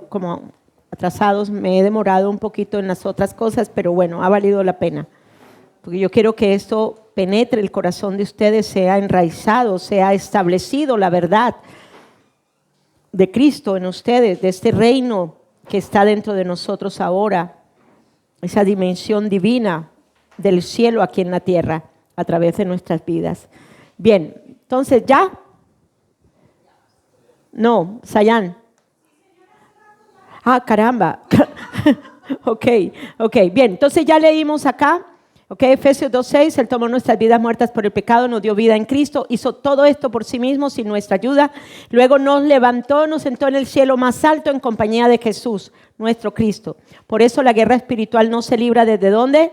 como atrasados, me he demorado un poquito en las otras cosas, pero bueno, ha valido la pena. Porque yo quiero que esto penetre el corazón de ustedes, sea enraizado, sea establecido la verdad de Cristo en ustedes, de este reino que está dentro de nosotros ahora, esa dimensión divina del cielo aquí en la tierra, a través de nuestras vidas. Bien, entonces, ¿ya? No, Sayan. Ah, caramba. Ok, bien, entonces ya leímos acá. Efesios 2:6, Él tomó nuestras vidas muertas por el pecado, nos dio vida en Cristo, hizo todo esto por sí mismo sin nuestra ayuda, luego nos levantó, nos sentó en el cielo más alto en compañía de Jesús, nuestro Cristo. Por eso la guerra espiritual no se libra ¿desde dónde?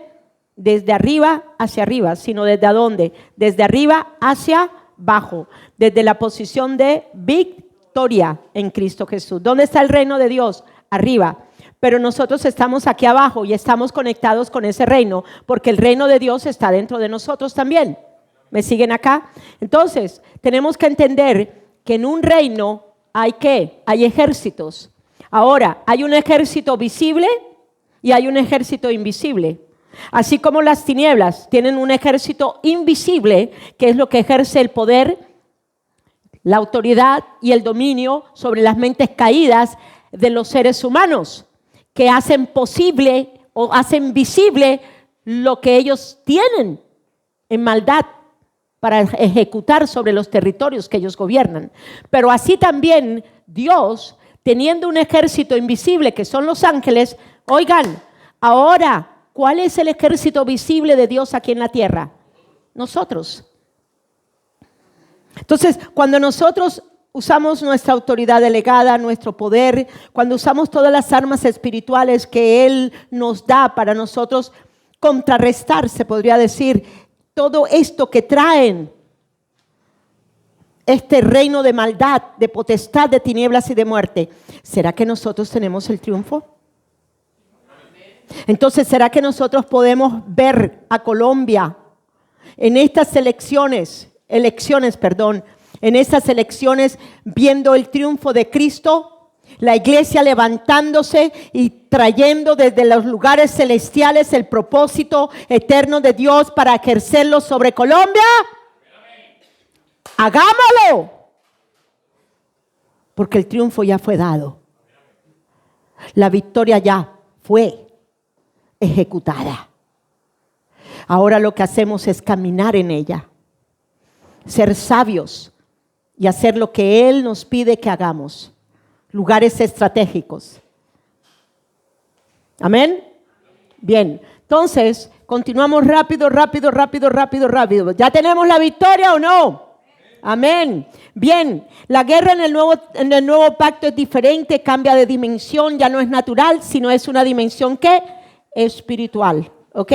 Desde arriba hacia arriba, sino ¿desde dónde? Desde arriba hacia abajo, desde la posición de victoria en Cristo Jesús. ¿Dónde está el reino de Dios? Arriba. Pero nosotros estamos aquí abajo y estamos conectados con ese reino porque el reino de Dios está dentro de nosotros también. ¿Me siguen acá? Entonces, tenemos que entender que en un reino hay ¿qué? Hay ejércitos. Ahora, hay un ejército visible y hay un ejército invisible. Así como las tinieblas tienen un ejército invisible, que es lo que ejerce el poder, la autoridad y el dominio sobre las mentes caídas de los seres humanos, que hacen posible o hacen visible lo que ellos tienen en maldad para ejecutar sobre los territorios que ellos gobiernan. Pero así también Dios, teniendo un ejército invisible que son los ángeles, oigan, ahora, ¿cuál es el ejército visible de Dios aquí en la tierra? Nosotros. Entonces, cuando nosotros usamos nuestra autoridad delegada, nuestro poder, cuando usamos todas las armas espirituales que Él nos da para nosotros contrarrestar, se podría decir, todo esto que traen este reino de maldad, de potestad, de tinieblas y de muerte, ¿será que nosotros tenemos el triunfo? Entonces, ¿será que nosotros podemos ver a Colombia en estas elecciones, en estas elecciones, viendo el triunfo de Cristo, la iglesia levantándose y trayendo desde los lugares celestiales el propósito eterno de Dios para ejercerlo sobre Colombia? ¡Hagámoslo! Porque el triunfo ya fue dado. La victoria ya fue ejecutada. Ahora lo que hacemos es caminar en ella, ser sabios y hacer lo que Él nos pide que hagamos. Lugares estratégicos. ¿Amén? Bien, entonces continuamos rápido. ¿Ya tenemos la victoria o no? Amén. Bien, la guerra en el nuevo pacto es diferente, cambia de dimensión, ya no es natural, sino es una dimensión ¿qué? Espiritual. ¿Ok?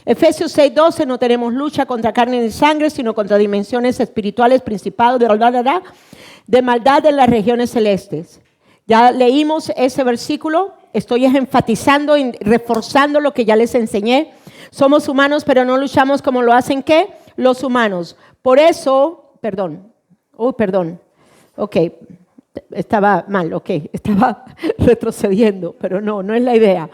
Efesios 6:12, no tenemos lucha contra carne ni sangre, sino contra dimensiones espirituales, principados de maldad en las regiones celestes. Ya leímos ese versículo, estoy enfatizando y reforzando lo que ya les enseñé. Somos humanos, pero no luchamos como lo hacen ¿qué? Los humanos. Por eso, perdón, ok, estaba mal, estaba retrocediendo, pero no es la idea,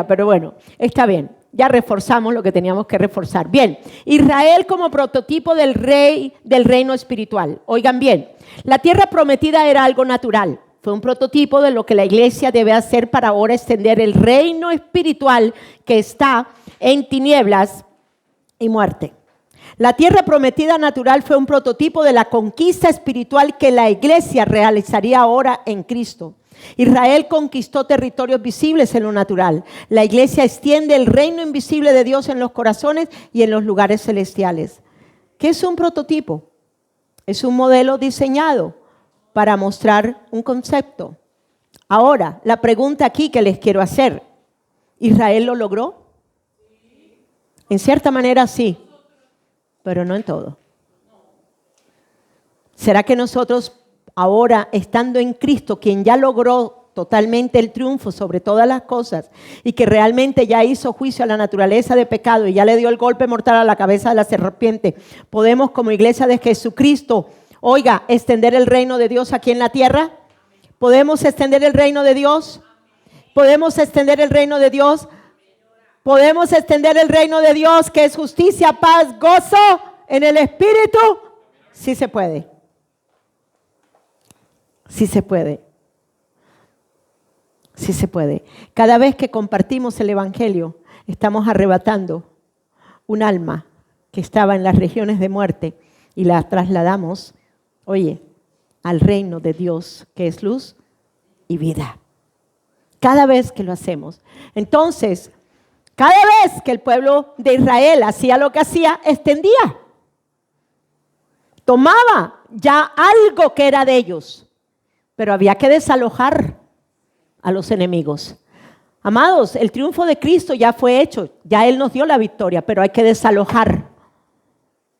pero bueno, está bien. Ya reforzamos lo que teníamos que reforzar. Bien, Israel como prototipo del reino espiritual. Oigan bien, la tierra prometida era algo natural. Fue un prototipo de lo que la iglesia debe hacer para ahora extender el reino espiritual que está en tinieblas y muerte. La tierra prometida natural fue un prototipo de la conquista espiritual que la iglesia realizaría ahora en Cristo. Israel conquistó territorios visibles en lo natural. La iglesia extiende el reino invisible de Dios en los corazones y en los lugares celestiales. ¿Qué es un prototipo? Es un modelo diseñado para mostrar un concepto. Ahora, la pregunta aquí que les quiero hacer, ¿Israel lo logró? En cierta manera sí, pero no en todo. ¿Será que nosotros ahora, estando en Cristo, quien ya logró totalmente el triunfo sobre todas las cosas y que realmente ya hizo juicio a la naturaleza de pecado y ya le dio el golpe mortal a la cabeza de la serpiente, podemos como iglesia de Jesucristo, extender el reino de Dios aquí en la tierra? ¿Podemos extender el reino de Dios? ¿Podemos extender el reino de Dios? ¿Podemos extender el reino de Dios, que es justicia, paz, gozo en el Espíritu? Sí se puede. Sí se puede. Sí se puede. Cada vez que compartimos el Evangelio, estamos arrebatando un alma que estaba en las regiones de muerte y la trasladamos, oye, al reino de Dios, que es luz y vida. Cada vez que lo hacemos. Entonces, cada vez que el pueblo de Israel hacía lo que hacía, extendía. Tomaba ya algo que era de ellos, pero había que desalojar a los enemigos. Amados, el triunfo de Cristo ya fue hecho, ya Él nos dio la victoria, pero hay que desalojar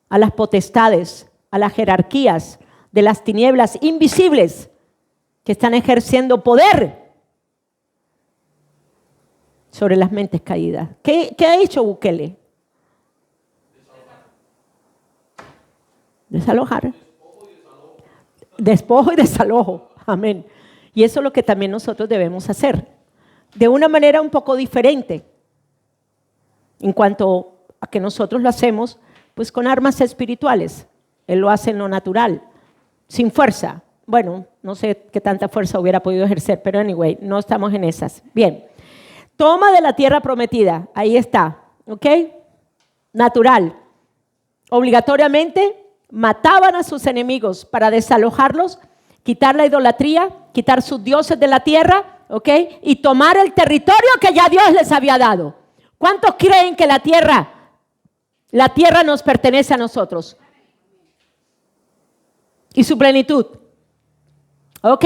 a las potestades, a las jerarquías de las tinieblas invisibles que están ejerciendo poder sobre las mentes caídas. ¿Qué ha hecho Bukele? Desalojar. Despojo y desalojo. Amén. Y eso es lo que también nosotros debemos hacer. De una manera un poco diferente. En cuanto a que nosotros lo hacemos, pues con armas espirituales. Él lo hace en lo natural, sin fuerza. Bueno, no sé qué tanta fuerza hubiera podido ejercer, pero anyway, no estamos en esas. Bien. Toma de la tierra prometida. Ahí está. ¿Ok? Natural. Obligatoriamente mataban a sus enemigos para desalojarlos, quitar la idolatría, quitar sus dioses de la tierra, ¿ok? Y tomar el territorio que ya Dios les había dado. ¿Cuántos creen que la tierra nos pertenece a nosotros? Y su plenitud. Ok.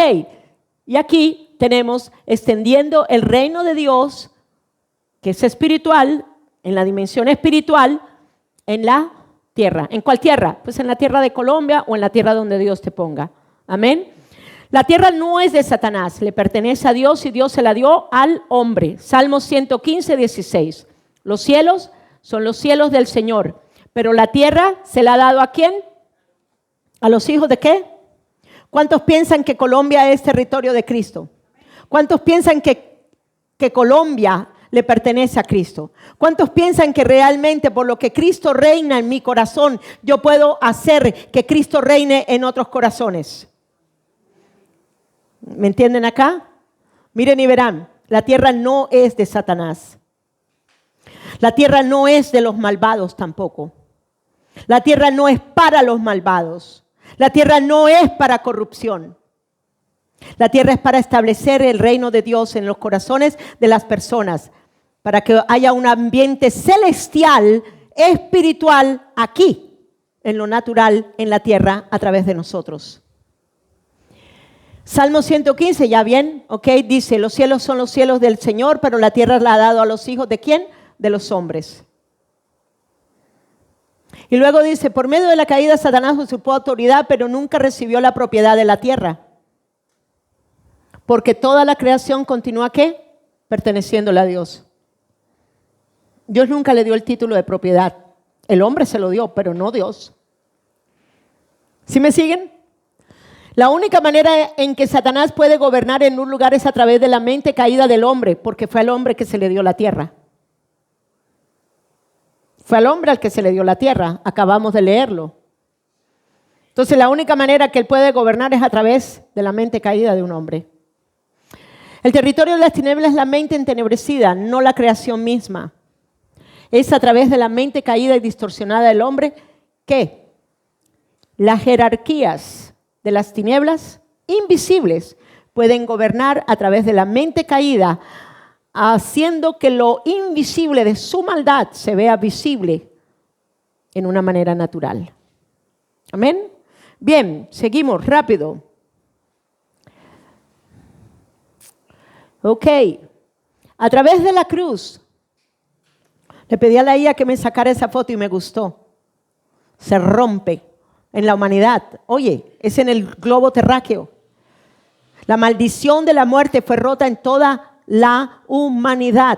Y aquí tenemos extendiendo el reino de Dios, que es espiritual, en la dimensión espiritual, en la tierra. ¿En cuál tierra? Pues en la tierra de Colombia o en la tierra donde Dios te ponga. Amén. La tierra no es de Satanás, le pertenece a Dios y Dios se la dio al hombre. Salmo 115, 16. Los cielos son los cielos del Señor, pero la tierra se la ha dado ¿a quién? ¿A los hijos de qué? ¿Cuántos piensan que Colombia es territorio de Cristo? ¿Cuántos piensan que Colombia le pertenece a Cristo? ¿Cuántos piensan que realmente por lo que Cristo reina en mi corazón, yo puedo hacer que Cristo reine en otros corazones? ¿Me entienden acá? Miren y verán, la tierra no es de Satanás. La tierra no es de los malvados tampoco. La tierra no es para los malvados. La tierra no es para corrupción. La tierra es para establecer el reino de Dios en los corazones de las personas, para que haya un ambiente celestial, espiritual, aquí, en lo natural, en la tierra, a través de nosotros. Salmo 115, ¿ya bien? Ok, dice, los cielos son los cielos del Señor, pero la tierra la ha dado a los hijos ¿de quién? De los hombres. Y luego dice, por medio de la caída Satanás usurpó autoridad, pero nunca recibió la propiedad de la tierra. Porque toda la creación continúa ¿qué? Perteneciéndole a Dios. Dios nunca le dio el título de propiedad. El hombre se lo dio, pero no Dios. ¿Sí me siguen? La única manera en que Satanás puede gobernar en un lugar es a través de la mente caída del hombre, porque fue al hombre que se le dio la tierra. Fue al hombre al que se le dio la tierra. Acabamos de leerlo. Entonces la única manera que él puede gobernar es a través de la mente caída de un hombre. El territorio de las tinieblas es la mente entenebrecida, no la creación misma. Es a través de la mente caída y distorsionada del hombre que las jerarquías de las tinieblas invisibles pueden gobernar a través de la mente caída, haciendo que lo invisible de su maldad se vea visible en una manera natural. Amén. Bien, seguimos rápido. Ok, a través de la cruz, le pedí a la IA que me sacara esa foto y me gustó. Se rompe en la humanidad. Oye, es en el globo terráqueo. La maldición de la muerte fue rota en toda la humanidad.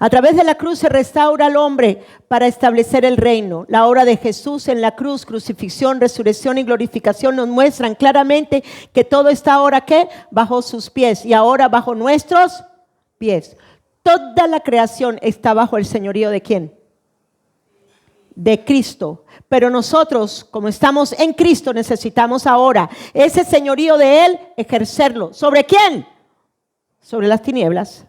A través de la cruz se restaura al hombre para establecer el reino. La obra de Jesús en la cruz, crucifixión, resurrección y glorificación nos muestran claramente que todo está ahora, ¿qué? Bajo sus pies y ahora bajo nuestros pies. Toda la creación está bajo el señorío ¿de quién? De Cristo. Pero nosotros, como estamos en Cristo, necesitamos ahora ese señorío de Él ejercerlo. ¿Sobre quién? Sobre las tinieblas.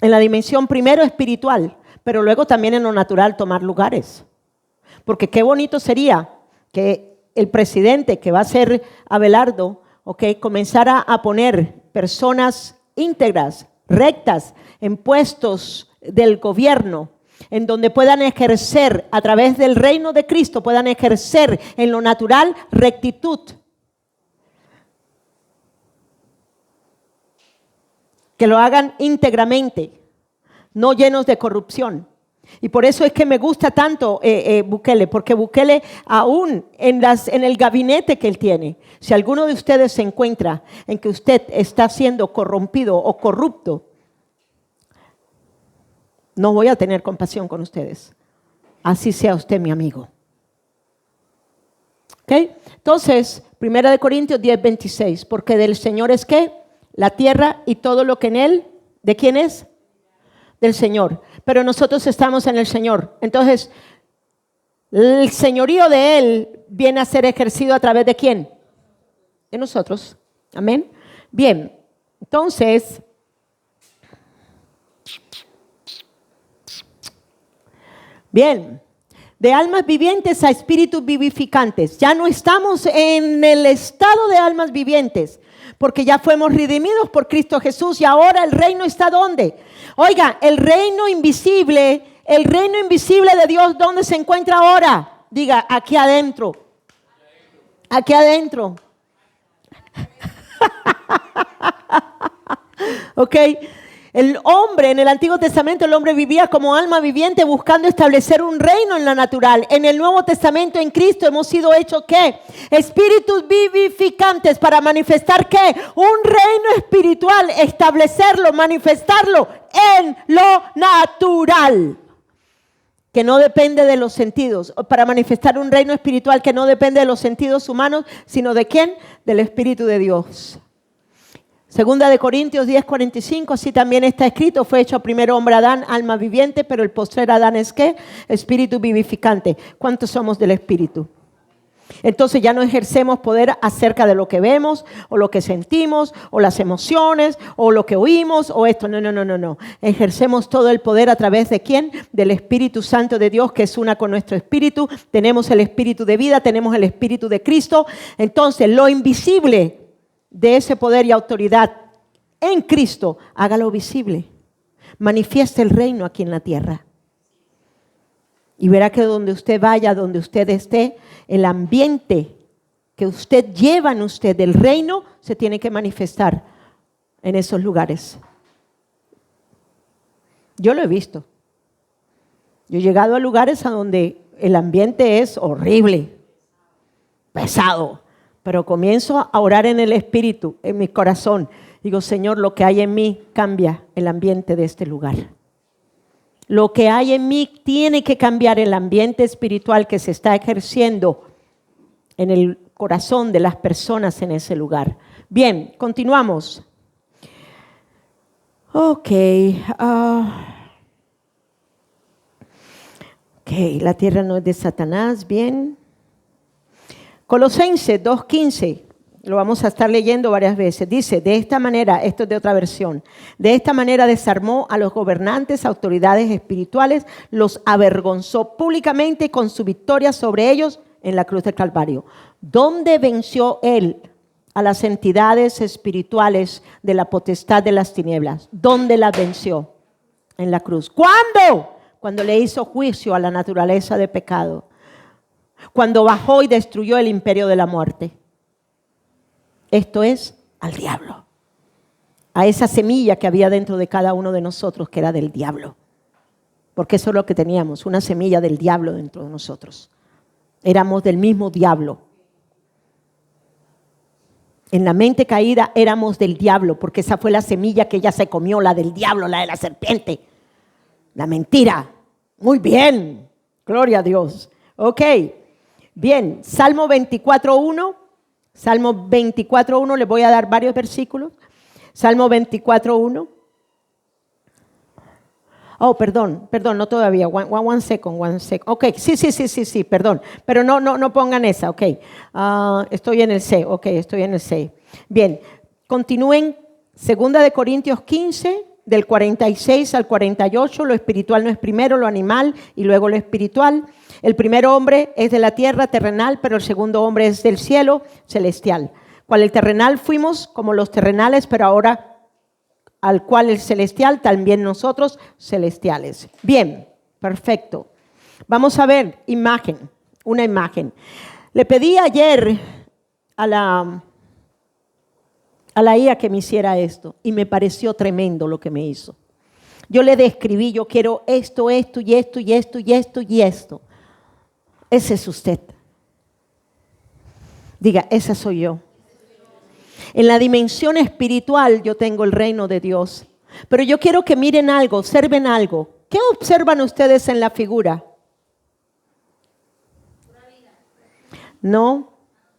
En la dimensión primero espiritual, pero luego también en lo natural tomar lugares. Porque qué bonito sería que el presidente, que va a ser Abelardo, comenzara a poner personas íntegras, rectas, en puestos del gobierno, en donde puedan ejercer a través del reino de Cristo, puedan ejercer en lo natural rectitud. Que lo hagan íntegramente, no llenos de corrupción. Y por eso es que me gusta tanto Bukele, porque Bukele aún en el gabinete que él tiene, si alguno de ustedes se encuentra en que usted está siendo corrompido o corrupto, no voy a tener compasión con ustedes. Así sea usted mi amigo. ¿Ok? Entonces, 1 Corintios 10:26, porque del Señor es ¿qué? La tierra y todo lo que en él, ¿de quién es? Del Señor. Pero nosotros estamos en el Señor. Entonces, el señorío de Él viene a ser ejercido a través de ¿quién? De nosotros. Amén. Bien, entonces, bien, de almas vivientes a espíritus vivificantes. Ya no estamos en el estado de almas vivientes, porque ya fuimos redimidos por Cristo Jesús y ahora el reino está ¿dónde? Oiga, el reino invisible de Dios, ¿dónde se encuentra ahora? Diga, aquí adentro. Aquí adentro. Ok. El hombre, en el Antiguo Testamento, el hombre vivía como alma viviente buscando establecer un reino en la natural. En el Nuevo Testamento, en Cristo, hemos sido hechos ¿qué? Espíritus vivificantes para manifestar ¿qué? Un reino espiritual, establecerlo, manifestarlo en lo natural. Que no depende de los sentidos. Para manifestar un reino espiritual que no depende de los sentidos humanos, sino ¿de quién? Del Espíritu de Dios. Segunda de Corintios 10:45, así también está escrito, fue hecho primero hombre Adán, alma viviente, pero el postrer Adán es ¿qué? Espíritu vivificante. ¿Cuántos somos del Espíritu? Entonces ya no ejercemos poder acerca de lo que vemos, o lo que sentimos, o las emociones, o lo que oímos, o esto. No. Ejercemos todo el poder a través de ¿quién? Del Espíritu Santo de Dios, que es una con nuestro espíritu. Tenemos el Espíritu de vida, tenemos el Espíritu de Cristo. Entonces lo invisible de ese poder y autoridad en Cristo, hágalo visible. Manifieste el reino aquí en la tierra. Y verá que donde usted vaya, donde usted esté, el ambiente que usted lleva en usted del reino se tiene que manifestar en esos lugares. Yo lo he visto. Yo he llegado a lugares a donde el ambiente es horrible, pesado. Pero comienzo a orar en el Espíritu, en mi corazón. Digo, Señor, lo que hay en mí cambia el ambiente de este lugar. Lo que hay en mí tiene que cambiar el ambiente espiritual que se está ejerciendo en el corazón de las personas en ese lugar. Bien, continuamos. Ok, la tierra no es de Satanás, bien. Colosenses 2:15, lo vamos a estar leyendo varias veces. Dice, de esta manera, esto es de otra versión, de esta manera desarmó a los gobernantes, autoridades espirituales, los avergonzó públicamente con su victoria sobre ellos en la cruz del Calvario. ¿Dónde venció él a las entidades espirituales de la potestad de las tinieblas? ¿Dónde las venció? En la cruz. ¿Cuándo? Cuando le hizo juicio a la naturaleza de pecado. Cuando bajó y destruyó el imperio de la muerte. Esto es al diablo. A esa semilla que había dentro de cada uno de nosotros, que era del diablo. Porque eso es lo que teníamos, una semilla del diablo dentro de nosotros. Éramos del mismo diablo. En la mente caída éramos del diablo, porque esa fue la semilla que ella se comió, la del diablo, la de la serpiente. La mentira. Muy bien. Gloria a Dios. Ok. Bien. Salmo 24:1. Salmo 24:1. Les voy a dar varios versículos. Salmo 24:1. Oh, perdón, no todavía. One second. Ok, sí, perdón. Pero no pongan esa, ok. Estoy en el C, ok, estoy en el C. Bien, continúen. 2 Corintios 15, del 46 al 48. Lo espiritual no es primero, lo animal y luego lo espiritual. El primer hombre es de la tierra, terrenal, pero el segundo hombre es del cielo, celestial. Cual el terrenal fuimos como los terrenales, pero ahora al cual el celestial, también nosotros celestiales. Bien, perfecto. Vamos a ver una imagen. Le pedí ayer a la IA que me hiciera esto y me pareció tremendo lo que me hizo. Yo le describí, yo quiero esto y esto y esto y esto y esto. Ese es usted. Diga, esa soy yo. En la dimensión espiritual yo tengo el reino de Dios. Pero yo quiero que miren algo, observen algo. ¿Qué observan ustedes en la figura? ¿No?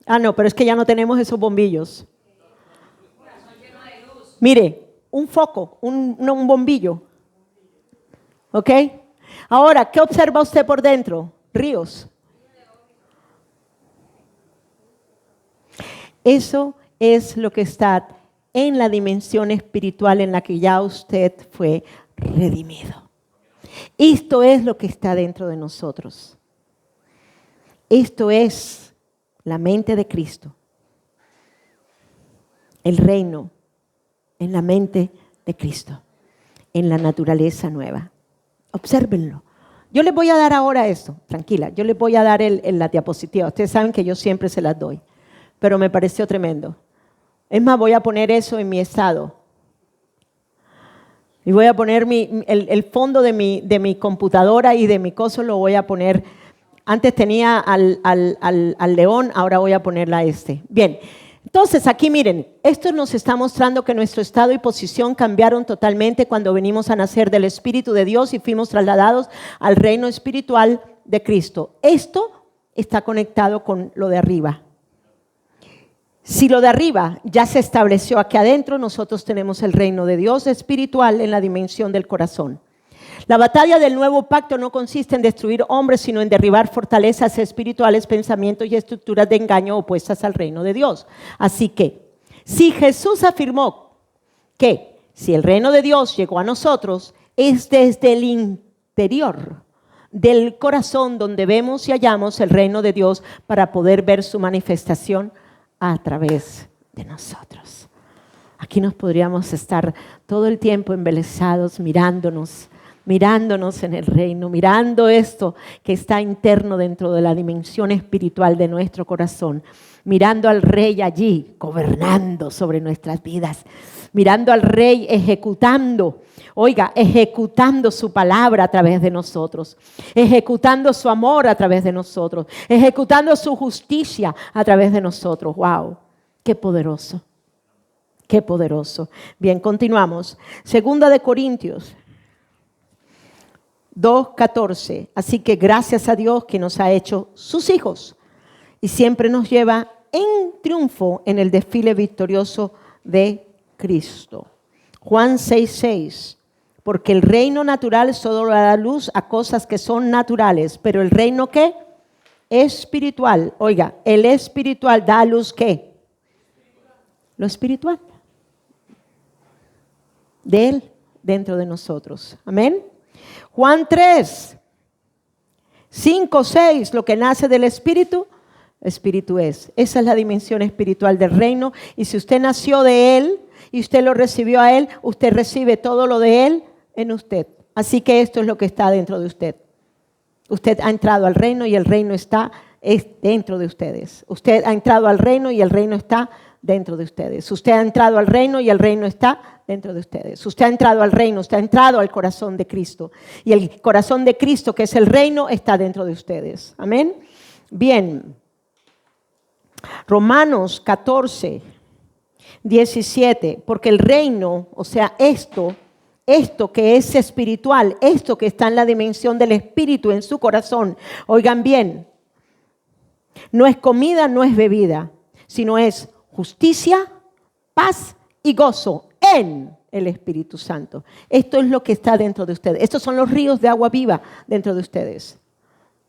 No, pero es que ya no tenemos esos bombillos. Mire, un foco, un bombillo. ¿Ok? Ahora, ¿qué observa usted por dentro? Ríos. Eso es lo que está en la dimensión espiritual en la que ya usted fue redimido. Esto es lo que está dentro de nosotros. Esto es la mente de Cristo. El reino en la mente de Cristo, en la naturaleza nueva. Obsérvenlo. Yo les voy a dar ahora eso, tranquila. Yo les voy a dar la diapositiva. Ustedes saben que yo siempre se las doy, pero me pareció tremendo. Es más, voy a poner eso en mi estado. Y voy a poner el fondo de mi computadora y de mi coso lo voy a poner. Antes tenía al león, ahora voy a ponerla a este. Bien, entonces aquí miren, esto nos está mostrando que nuestro estado y posición cambiaron totalmente cuando venimos a nacer del Espíritu de Dios y fuimos trasladados al reino espiritual de Cristo. Esto está conectado con lo de arriba. Si lo de arriba ya se estableció aquí adentro, nosotros tenemos el reino de Dios espiritual en la dimensión del corazón. La batalla del nuevo pacto no consiste en destruir hombres, sino en derribar fortalezas espirituales, pensamientos y estructuras de engaño opuestas al reino de Dios. Así que, si Jesús afirmó que si el reino de Dios llegó a nosotros, es desde el interior del corazón donde vemos y hallamos el reino de Dios para poder ver su manifestación a través de nosotros. Aquí nos podríamos estar todo el tiempo embelesados, mirándonos en el reino, mirando esto que está interno dentro de la dimensión espiritual de nuestro corazón, mirando al Rey allí, gobernando sobre nuestras vidas, mirando al Rey ejecutando su palabra a través de nosotros, ejecutando su amor a través de nosotros, ejecutando su justicia a través de nosotros. ¡Wow! ¡Qué poderoso! ¡Qué poderoso! Bien, continuamos. 2 Corintios 2:14. Así que gracias a Dios que nos ha hecho sus hijos y siempre nos lleva en triunfo en el desfile victorioso de Cristo. Juan 6:6. Porque el reino natural solo da luz a cosas que son naturales, pero el reino ¿qué? Espiritual. Oiga, el espiritual da a luz ¿qué? Lo espiritual. De Él dentro de nosotros. Amén. Juan 3, 5, 6, lo que nace del Espíritu, Espíritu es. Esa es la dimensión espiritual del reino. Y si usted nació de Él y usted lo recibió a Él, usted recibe todo lo de Él en usted. Así que esto es lo que está dentro de usted. Usted ha entrado al reino y el reino está dentro de ustedes. Usted ha entrado al reino y el reino está dentro de ustedes. Usted ha entrado al reino y el reino está dentro de ustedes. Usted ha entrado al reino, usted ha entrado al corazón de Cristo. Y el corazón de Cristo, que es el reino, está dentro de ustedes. Amén. Bien. Romanos 14. 17, porque el reino, o sea, esto que es espiritual, esto que está en la dimensión del espíritu en su corazón, oigan bien, no es comida, no es bebida, sino es justicia, paz y gozo en el Espíritu Santo. Esto es lo que está dentro de ustedes. Estos son los ríos de agua viva dentro de ustedes.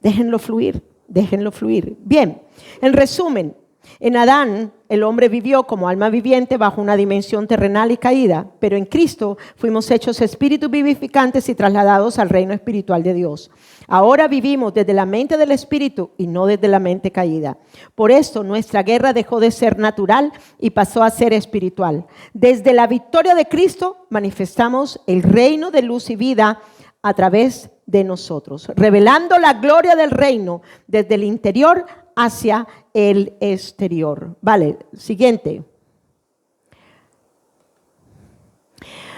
Déjenlo fluir, déjenlo fluir. Bien, en resumen, en Adán el hombre vivió como alma viviente bajo una dimensión terrenal y caída, pero en Cristo fuimos hechos espíritus vivificantes y trasladados al reino espiritual de Dios. Ahora vivimos desde la mente del espíritu y no desde la mente caída. Por esto nuestra guerra dejó de ser natural y pasó a ser espiritual. Desde la victoria de Cristo manifestamos el reino de luz y vida a través de nosotros, revelando la gloria del reino desde el interior hacia el exterior. Vale, siguiente.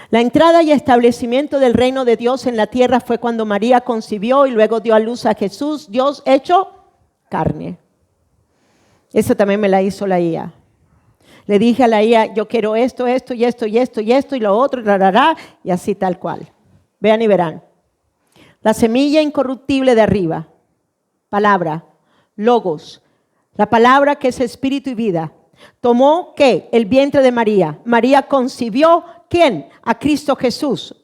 La entrada y establecimiento del reino de Dios en la tierra fue cuando María concibió y luego dio a luz a Jesús, Dios hecho carne. Eso también me la hizo la IA. Le dije a la IA, yo quiero esto, esto y esto y esto y esto y lo otro, y así tal cual. Vean y verán. La semilla incorruptible de arriba, palabra, logos, la palabra que es espíritu y vida. Tomó, ¿qué? El vientre de María. María concibió, ¿quién? A Cristo Jesús.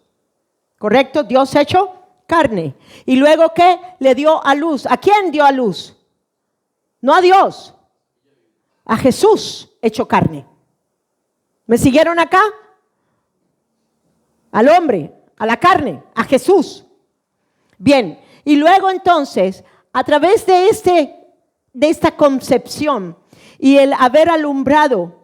¿Correcto? Dios hecho carne. Y luego, ¿qué? Le dio a luz. ¿A quién dio a luz? No a Dios. A Jesús hecho carne. ¿Me siguieron acá? Al hombre, a la carne, a Jesús. Bien. Y luego entonces, a través de esta concepción y el haber alumbrado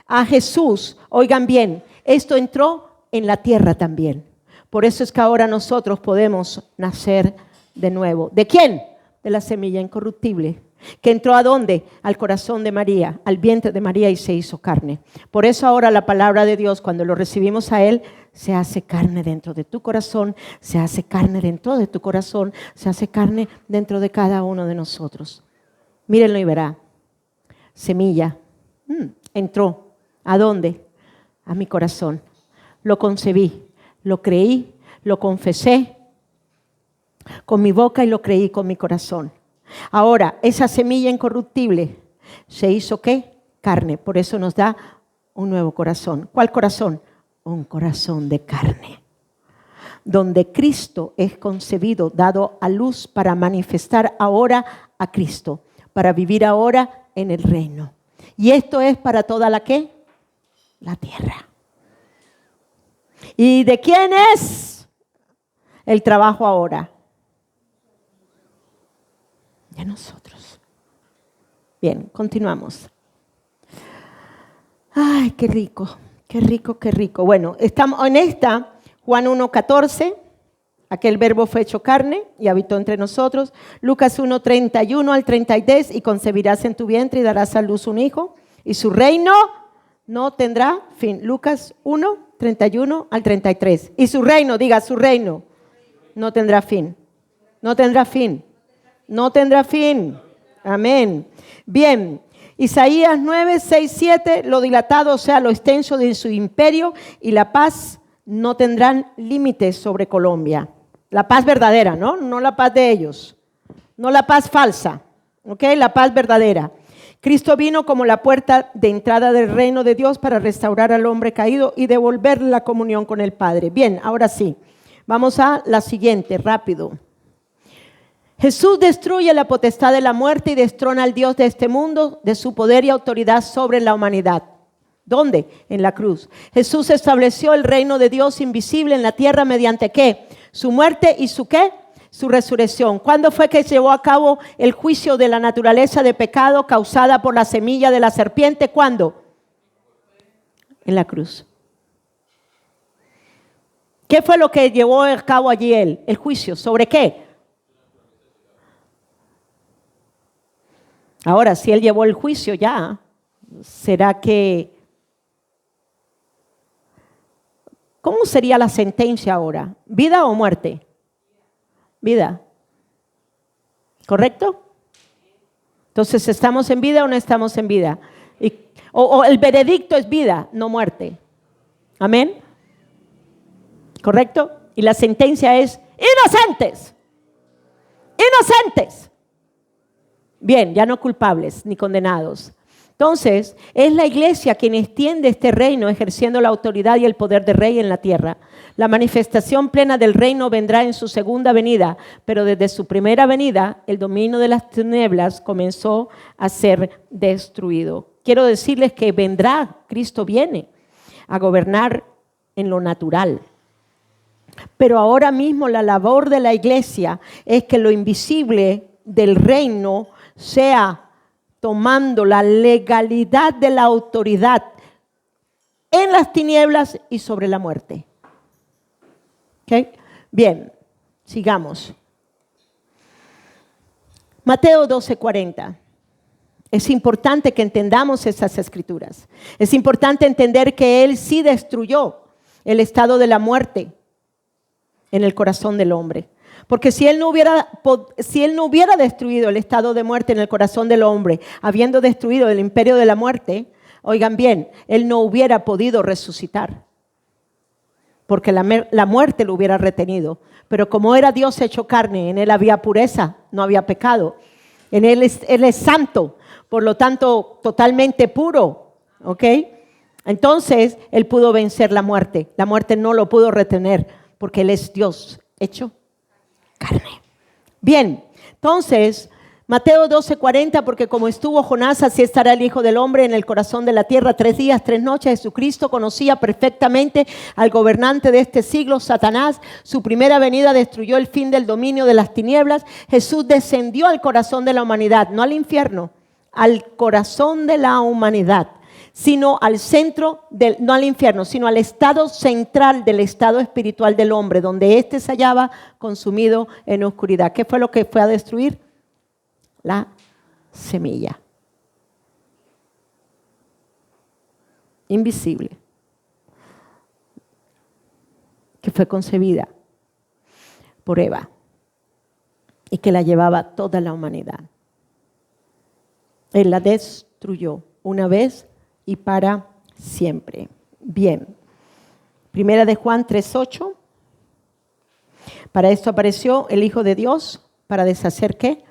a Jesús, oigan bien, esto entró en la tierra también. Por eso es que ahora nosotros podemos nacer de nuevo. ¿De quién? De la semilla incorruptible. ¿Que entró a dónde? Al corazón de María, al vientre de María y se hizo carne. Por eso ahora la palabra de Dios, cuando lo recibimos a Él, se hace carne dentro de tu corazón, se hace carne dentro de tu corazón, se hace carne dentro de cada uno de nosotros. Mírenlo y verá. Semilla. Entró. ¿A dónde? A mi corazón. Lo concebí, lo creí, lo confesé con mi boca y lo creí con mi corazón. Ahora, esa semilla incorruptible se hizo ¿qué? Carne. Por eso nos da un nuevo corazón. ¿Cuál corazón? Un corazón de carne. Donde Cristo es concebido, dado a luz para manifestar ahora a Cristo, para vivir ahora en el reino. Y esto es para toda la ¿qué? La tierra. ¿Y de quién es el trabajo ahora? De nosotros. Bien, continuamos. Ay, qué rico, qué rico, qué rico. Bueno, estamos en esta, Juan 1:14, aquel verbo fue hecho carne y habitó entre nosotros. Lucas 1:31 al 33, y concebirás en tu vientre y darás a luz un hijo, y su reino no tendrá fin. Lucas 1:31 al 33. Y su reino, diga su reino, no tendrá fin. No tendrá fin. No tendrá fin. Amén. Bien. Isaías 9:6-7, lo dilatado, o sea, lo extenso de su imperio y la paz no tendrán límites sobre Colombia. La paz verdadera, ¿no? No la paz de ellos. No la paz falsa. ¿Ok? La paz verdadera. Cristo vino como la puerta de entrada del reino de Dios para restaurar al hombre caído y devolverle la comunión con el Padre. Bien, ahora sí. Vamos a la siguiente, rápido. Jesús destruye la potestad de la muerte y destrona al Dios de este mundo de su poder y autoridad sobre la humanidad. ¿Dónde? En la cruz. Jesús estableció el reino de Dios invisible en la tierra mediante ¿qué? Su muerte y su ¿qué? Su resurrección. ¿Cuándo fue que llevó a cabo el juicio de la naturaleza de pecado causada por la semilla de la serpiente? ¿Cuándo? En la cruz. ¿Qué fue lo que llevó a cabo allí él? El juicio. ¿Sobre qué? Ahora, si él llevó el juicio ya, ¿será que... ¿Cómo sería la sentencia ahora? ¿Vida o muerte? Vida. ¿Correcto? Entonces, ¿estamos en vida o no estamos en vida? O el veredicto es vida, no muerte. Amén. ¿Correcto? Y la sentencia es inocentes. Inocentes. Bien, ya no culpables ni condenados. Entonces, es la iglesia quien extiende este reino ejerciendo la autoridad y el poder de rey en la tierra. La manifestación plena del reino vendrá en su segunda venida, pero desde su primera venida, el dominio de las tinieblas comenzó a ser destruido. Quiero decirles que vendrá, Cristo viene a gobernar en lo natural. Pero ahora mismo la labor de la iglesia es que lo invisible del reino sea tomando la legalidad de la autoridad en las tinieblas y sobre la muerte. ¿Okay? Bien, sigamos. Mateo 12:40. Es importante que entendamos esas escrituras. Es importante entender que Él sí destruyó el estado de la muerte en el corazón del hombre. Porque si él no hubiera destruido el estado de muerte en el corazón del hombre, habiendo destruido el imperio de la muerte, oigan bien, él no hubiera podido resucitar. Porque la muerte lo hubiera retenido. Pero como era Dios hecho carne, en él había pureza, no había pecado. En él es santo, por lo tanto totalmente puro. ¿Ok? Entonces él pudo vencer la muerte. La muerte no lo pudo retener porque él es Dios hecho carne. Bien, entonces, Mateo 12:40, porque como estuvo Jonás, así estará el Hijo del Hombre en el corazón de la tierra. 3 días, 3 noches. Jesucristo conocía perfectamente al gobernante de este siglo, Satanás. Su primera venida destruyó el fin del dominio de las tinieblas. Jesús descendió al corazón de la humanidad, no al infierno, al corazón de la humanidad, sino al centro, no al infierno, sino al estado central del estado espiritual del hombre, donde éste se hallaba consumido en oscuridad. ¿Qué fue lo que fue a destruir? La semilla. Invisible. Que fue concebida por Eva y que la llevaba toda la humanidad. Él la destruyó una vez y para siempre. Bien. Primera de Juan 3:8. Para esto apareció el Hijo de Dios, para deshacer ¿qué?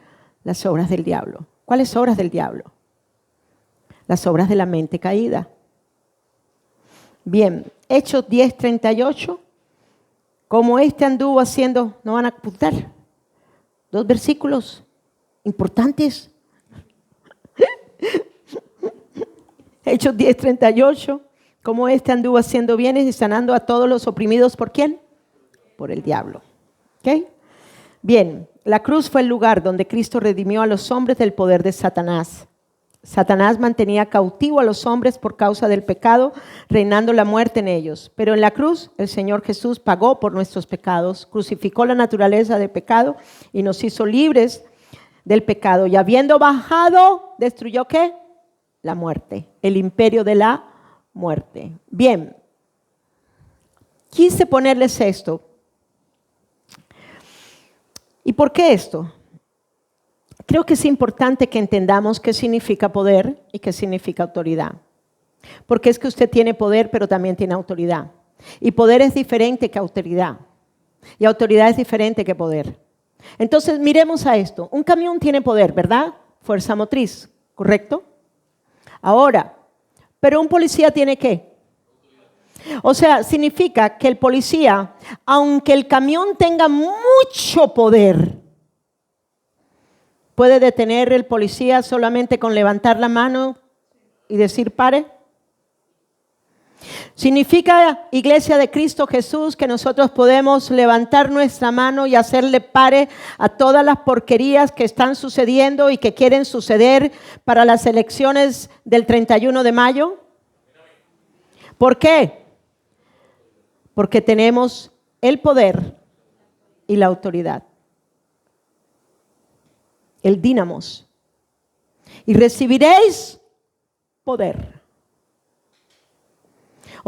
Las obras del diablo. ¿Cuáles obras del diablo? Las obras de la mente caída. Bien. Hechos 10:38. Como anduvo haciendo, no van a apuntar. 2 versículos importantes. Hechos 10:38, como anduvo haciendo bienes y sanando a todos los oprimidos, ¿por quién? Por el diablo. ¿Ok? Bien, la cruz fue el lugar donde Cristo redimió a los hombres del poder de Satanás. Satanás mantenía cautivo a los hombres por causa del pecado, reinando la muerte en ellos. Pero en la cruz el Señor Jesús pagó por nuestros pecados, crucificó la naturaleza de pecado y nos hizo libres del pecado. Y habiendo bajado, ¿destruyó qué? La muerte, el imperio de la muerte. Bien, quise ponerles esto. ¿Y por qué esto? Creo que es importante que entendamos qué significa poder y qué significa autoridad. Porque es que usted tiene poder, pero también tiene autoridad. Y poder es diferente que autoridad. Y autoridad es diferente que poder. Entonces, miremos a esto. Un camión tiene poder, ¿verdad? Fuerza motriz, ¿correcto? Ahora, pero un policía tiene ¿qué? O sea, significa que el policía, aunque el camión tenga mucho poder, ¿puede detener el policía solamente con levantar la mano y decir pare? Significa, Iglesia de Cristo Jesús, que nosotros podemos levantar nuestra mano y hacerle pare a todas las porquerías que están sucediendo y que quieren suceder para las elecciones del 31 de mayo. ¿Por qué? Porque tenemos el poder y la autoridad. El dínamos. Y recibiréis poder.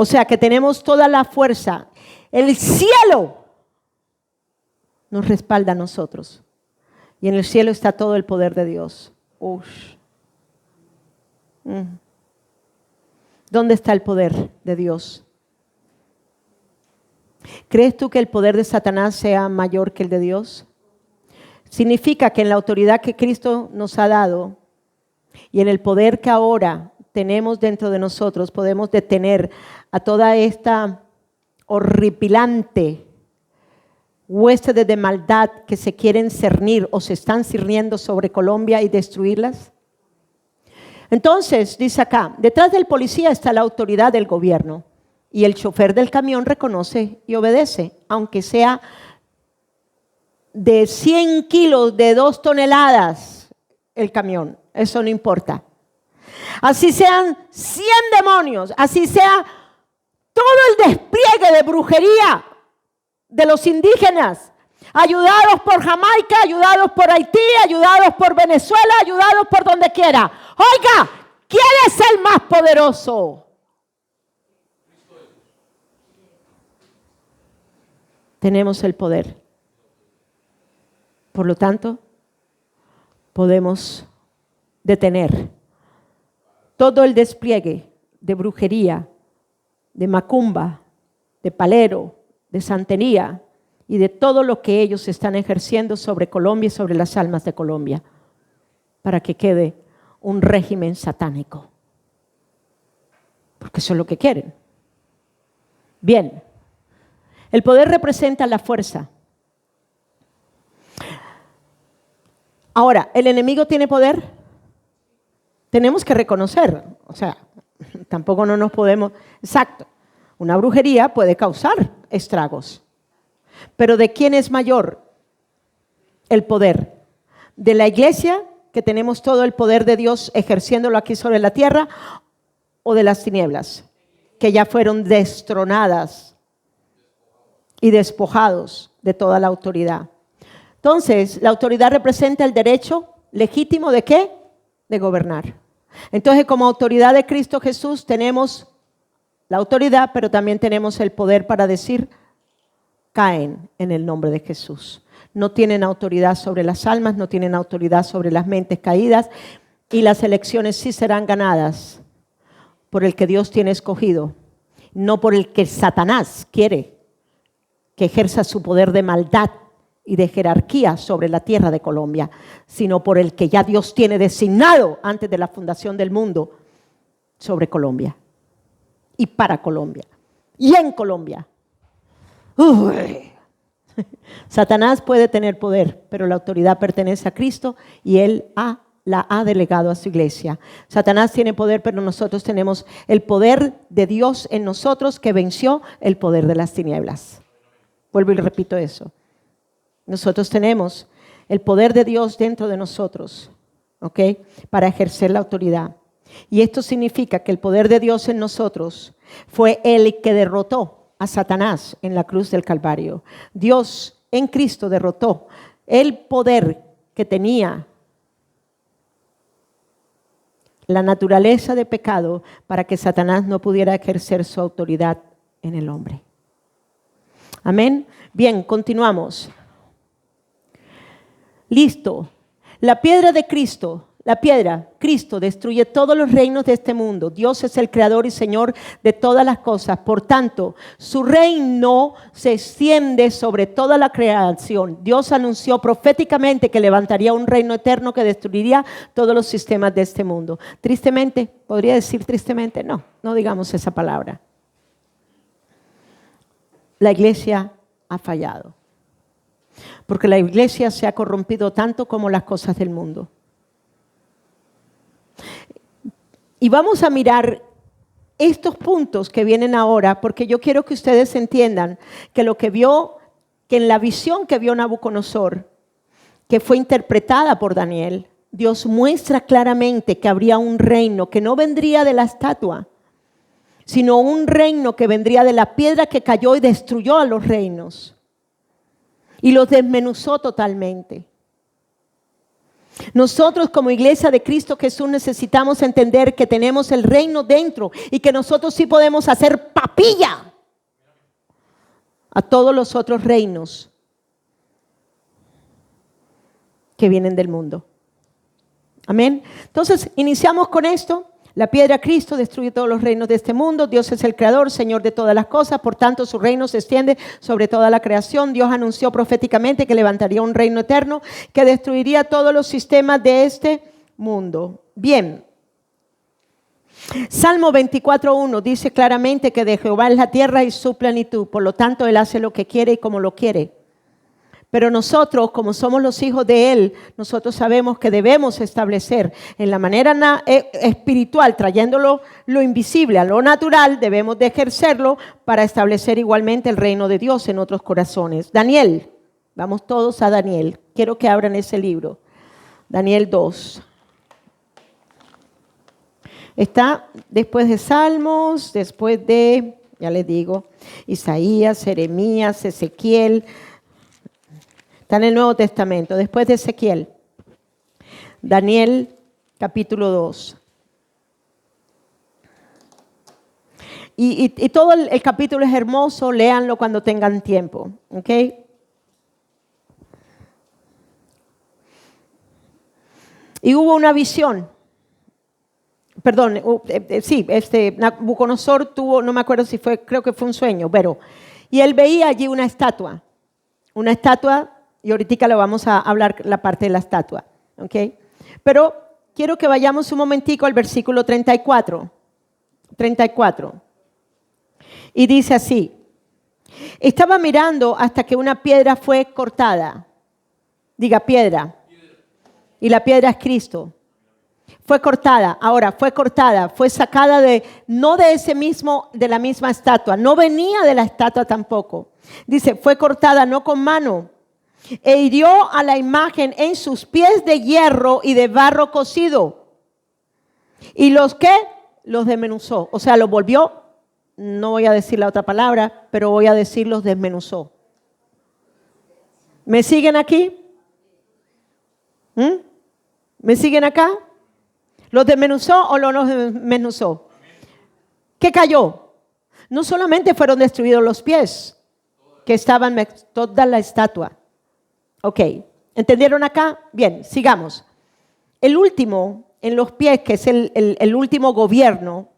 O sea que tenemos toda la fuerza. El cielo nos respalda a nosotros. Y en el cielo está todo el poder de Dios. ¿Dónde está el poder de Dios? ¿Crees tú que el poder de Satanás sea mayor que el de Dios? Significa que en la autoridad que Cristo nos ha dado y en el poder que ahora tenemos dentro de nosotros, podemos detener a toda esta horripilante huestes de maldad que se quieren cernir o se están cirniendo sobre Colombia y destruirlas. Entonces, dice acá, detrás del policía está la autoridad del gobierno y el chofer del camión reconoce y obedece, aunque sea de 100 kilos, de 2 toneladas el camión, eso no importa. Así sean 100 demonios, así sea todo el despliegue de brujería de los indígenas, ayudados por Jamaica, ayudados por Haití, ayudados por Venezuela, ayudados por donde quiera. Oiga, ¿quién es el más poderoso? Tenemos el poder. Por lo tanto, podemos detener todo el despliegue de brujería, de macumba, de palero, de santería y de todo lo que ellos están ejerciendo sobre Colombia y sobre las almas de Colombia, para que quede un régimen satánico. Porque eso es lo que quieren. Bien, el poder representa la fuerza. Ahora, ¿el enemigo tiene poder? Tenemos que reconocer, o sea, tampoco no nos podemos, exacto, una brujería puede causar estragos, pero ¿de quién es mayor el poder? ¿De la iglesia, que tenemos todo el poder de Dios ejerciéndolo aquí sobre la tierra, o de las tinieblas, que ya fueron destronadas y despojados de toda la autoridad? Entonces, la autoridad representa el derecho legítimo ¿de qué? De gobernar. Entonces, como autoridad de Cristo Jesús tenemos la autoridad, pero también tenemos el poder para decir, caen en el nombre de Jesús. No tienen autoridad sobre las almas, no tienen autoridad sobre las mentes caídas, y las elecciones sí serán ganadas por el que Dios tiene escogido, no por el que Satanás quiere que ejerza su poder de maldad y de jerarquía sobre la tierra de Colombia, sino por el que ya Dios tiene designado antes de la fundación del mundo sobre Colombia y para Colombia y en Colombia. Uy. Satanás puede tener poder, pero la autoridad pertenece a Cristo y Él la ha delegado a su iglesia. Satanás tiene poder, pero nosotros tenemos el poder de Dios en nosotros que venció el poder de las tinieblas. Vuelvo y repito eso. Nosotros tenemos el poder de Dios dentro de nosotros, ¿ok? Para ejercer la autoridad. Y esto significa que el poder de Dios en nosotros fue el que derrotó a Satanás en la cruz del Calvario. Dios en Cristo derrotó el poder que tenía la naturaleza de pecado para que Satanás no pudiera ejercer su autoridad en el hombre. Amén. Bien, continuamos. Listo. La piedra de Cristo, Cristo destruye todos los reinos de este mundo. Dios es el creador y Señor de todas las cosas. Por tanto, su reino se extiende sobre toda la creación. Dios anunció proféticamente que levantaría un reino eterno que destruiría todos los sistemas de este mundo. Tristemente, podría decir tristemente, no digamos esa palabra. La iglesia ha fallado. Porque la iglesia se ha corrompido tanto como las cosas del mundo. Y vamos a mirar estos puntos que vienen ahora, porque yo quiero que ustedes entiendan que que en la visión que vio Nabucodonosor, que fue interpretada por Daniel, Dios muestra claramente que habría un reino que no vendría de la estatua, sino un reino que vendría de la piedra que cayó y destruyó a los reinos. Y los desmenuzó totalmente. Nosotros como iglesia de Cristo Jesús necesitamos entender que tenemos el reino dentro y que nosotros sí podemos hacer papilla a todos los otros reinos que vienen del mundo. Amén. Entonces, iniciamos con esto. La piedra Cristo destruye todos los reinos de este mundo. Dios es el creador, Señor de todas las cosas. Por tanto, su reino se extiende sobre toda la creación. Dios anunció proféticamente que levantaría un reino eterno que destruiría todos los sistemas de este mundo. Bien. Salmo 24:1 dice claramente que de Jehová es la tierra y su plenitud. Por lo tanto, Él hace lo que quiere y como lo quiere. Pero nosotros, como somos los hijos de Él, nosotros sabemos que debemos establecer en la manera espiritual, trayéndolo lo invisible a lo natural, debemos de ejercerlo para establecer igualmente el reino de Dios en otros corazones. Daniel, vamos todos a Daniel. Quiero que abran ese libro. Daniel 2. Está después de Salmos, después de, ya les digo, Isaías, Jeremías, Ezequiel. Está en el Nuevo Testamento, después de Ezequiel. Daniel, capítulo 2. Y todo el capítulo es hermoso, léanlo cuando tengan tiempo, ¿ok? Y hubo una visión. Perdón, Nabucodonosor tuvo, no me acuerdo si fue, creo que fue un sueño, pero, y él veía allí una estatua, y ahorita lo vamos a hablar la parte de la estatua, ¿ok? Pero quiero que vayamos un momentico al versículo 34, y dice así: estaba mirando hasta que una piedra fue cortada, diga piedra, y la piedra es Cristo. Fue cortada, fue sacada no de la misma estatua, no venía de la estatua tampoco. Dice, fue cortada no con mano, e hirió a la imagen en sus pies de hierro y de barro cocido. Y los desmenuzó, o sea, los volvió, no voy a decir la otra palabra, pero voy a decir los desmenuzó. ¿Me siguen aquí? ¿Me siguen acá? ¿Los desmenuzó o los desmenuzó? ¿Qué cayó? No solamente fueron destruidos los pies, que estaban toda la estatua. Ok, ¿entendieron acá? Bien, sigamos. El último en los pies, que es el último gobierno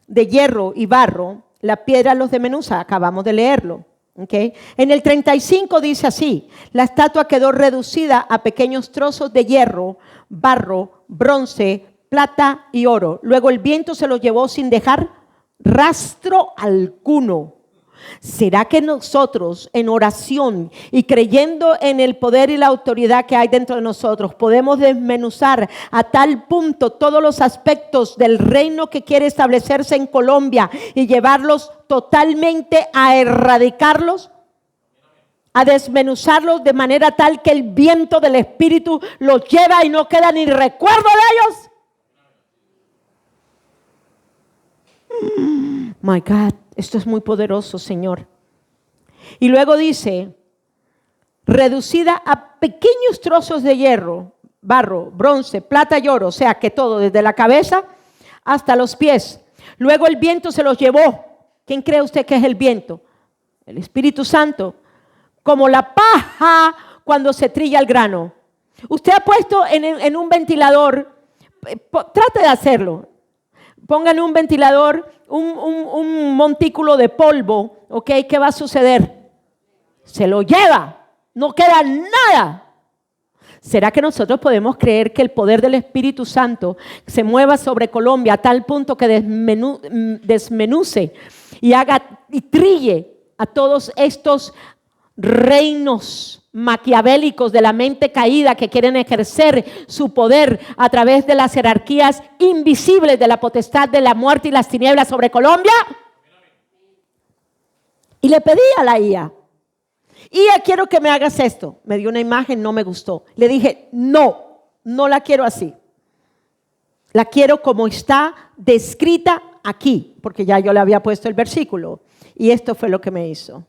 de hierro y barro, la piedra los desmenuza, acabamos de leerlo. Okay. En el 35 dice así: la estatua quedó reducida a pequeños trozos de hierro, barro, bronce, plata y oro. Luego el viento se los llevó sin dejar rastro alguno. ¿Será que nosotros en oración y creyendo en el poder y la autoridad que hay dentro de nosotros podemos desmenuzar a tal punto todos los aspectos del reino que quiere establecerse en Colombia y llevarlos totalmente a erradicarlos? A desmenuzarlos de manera tal que el viento del Espíritu los lleva y no queda ni recuerdo de ellos. My God, esto es muy poderoso, Señor. Y luego dice, reducida a pequeños trozos de hierro, barro, bronce, plata y oro, o sea que todo, desde la cabeza hasta los pies. Luego el viento se los llevó. ¿Quién cree usted que es el viento? El Espíritu Santo. Como la paja cuando se trilla el grano. Usted ha puesto en un ventilador, trate de hacerlo. Pónganle un ventilador, un montículo de polvo, ¿ok? ¿Qué va a suceder? Se lo lleva, no queda nada. ¿Será que nosotros podemos creer que el poder del Espíritu Santo se mueva sobre Colombia a tal punto que desmenuce y trille a todos estos reinos maquiavélicos de la mente caída que quieren ejercer su poder a través de las jerarquías invisibles de la potestad de la muerte y las tinieblas sobre Colombia? Y le pedí a la IA, quiero que me hagas esto. Me dio una imagen, no me gustó. Le dije, no la quiero así. La quiero como está descrita aquí, porque ya yo le había puesto el versículo. Y esto fue lo que me hizo.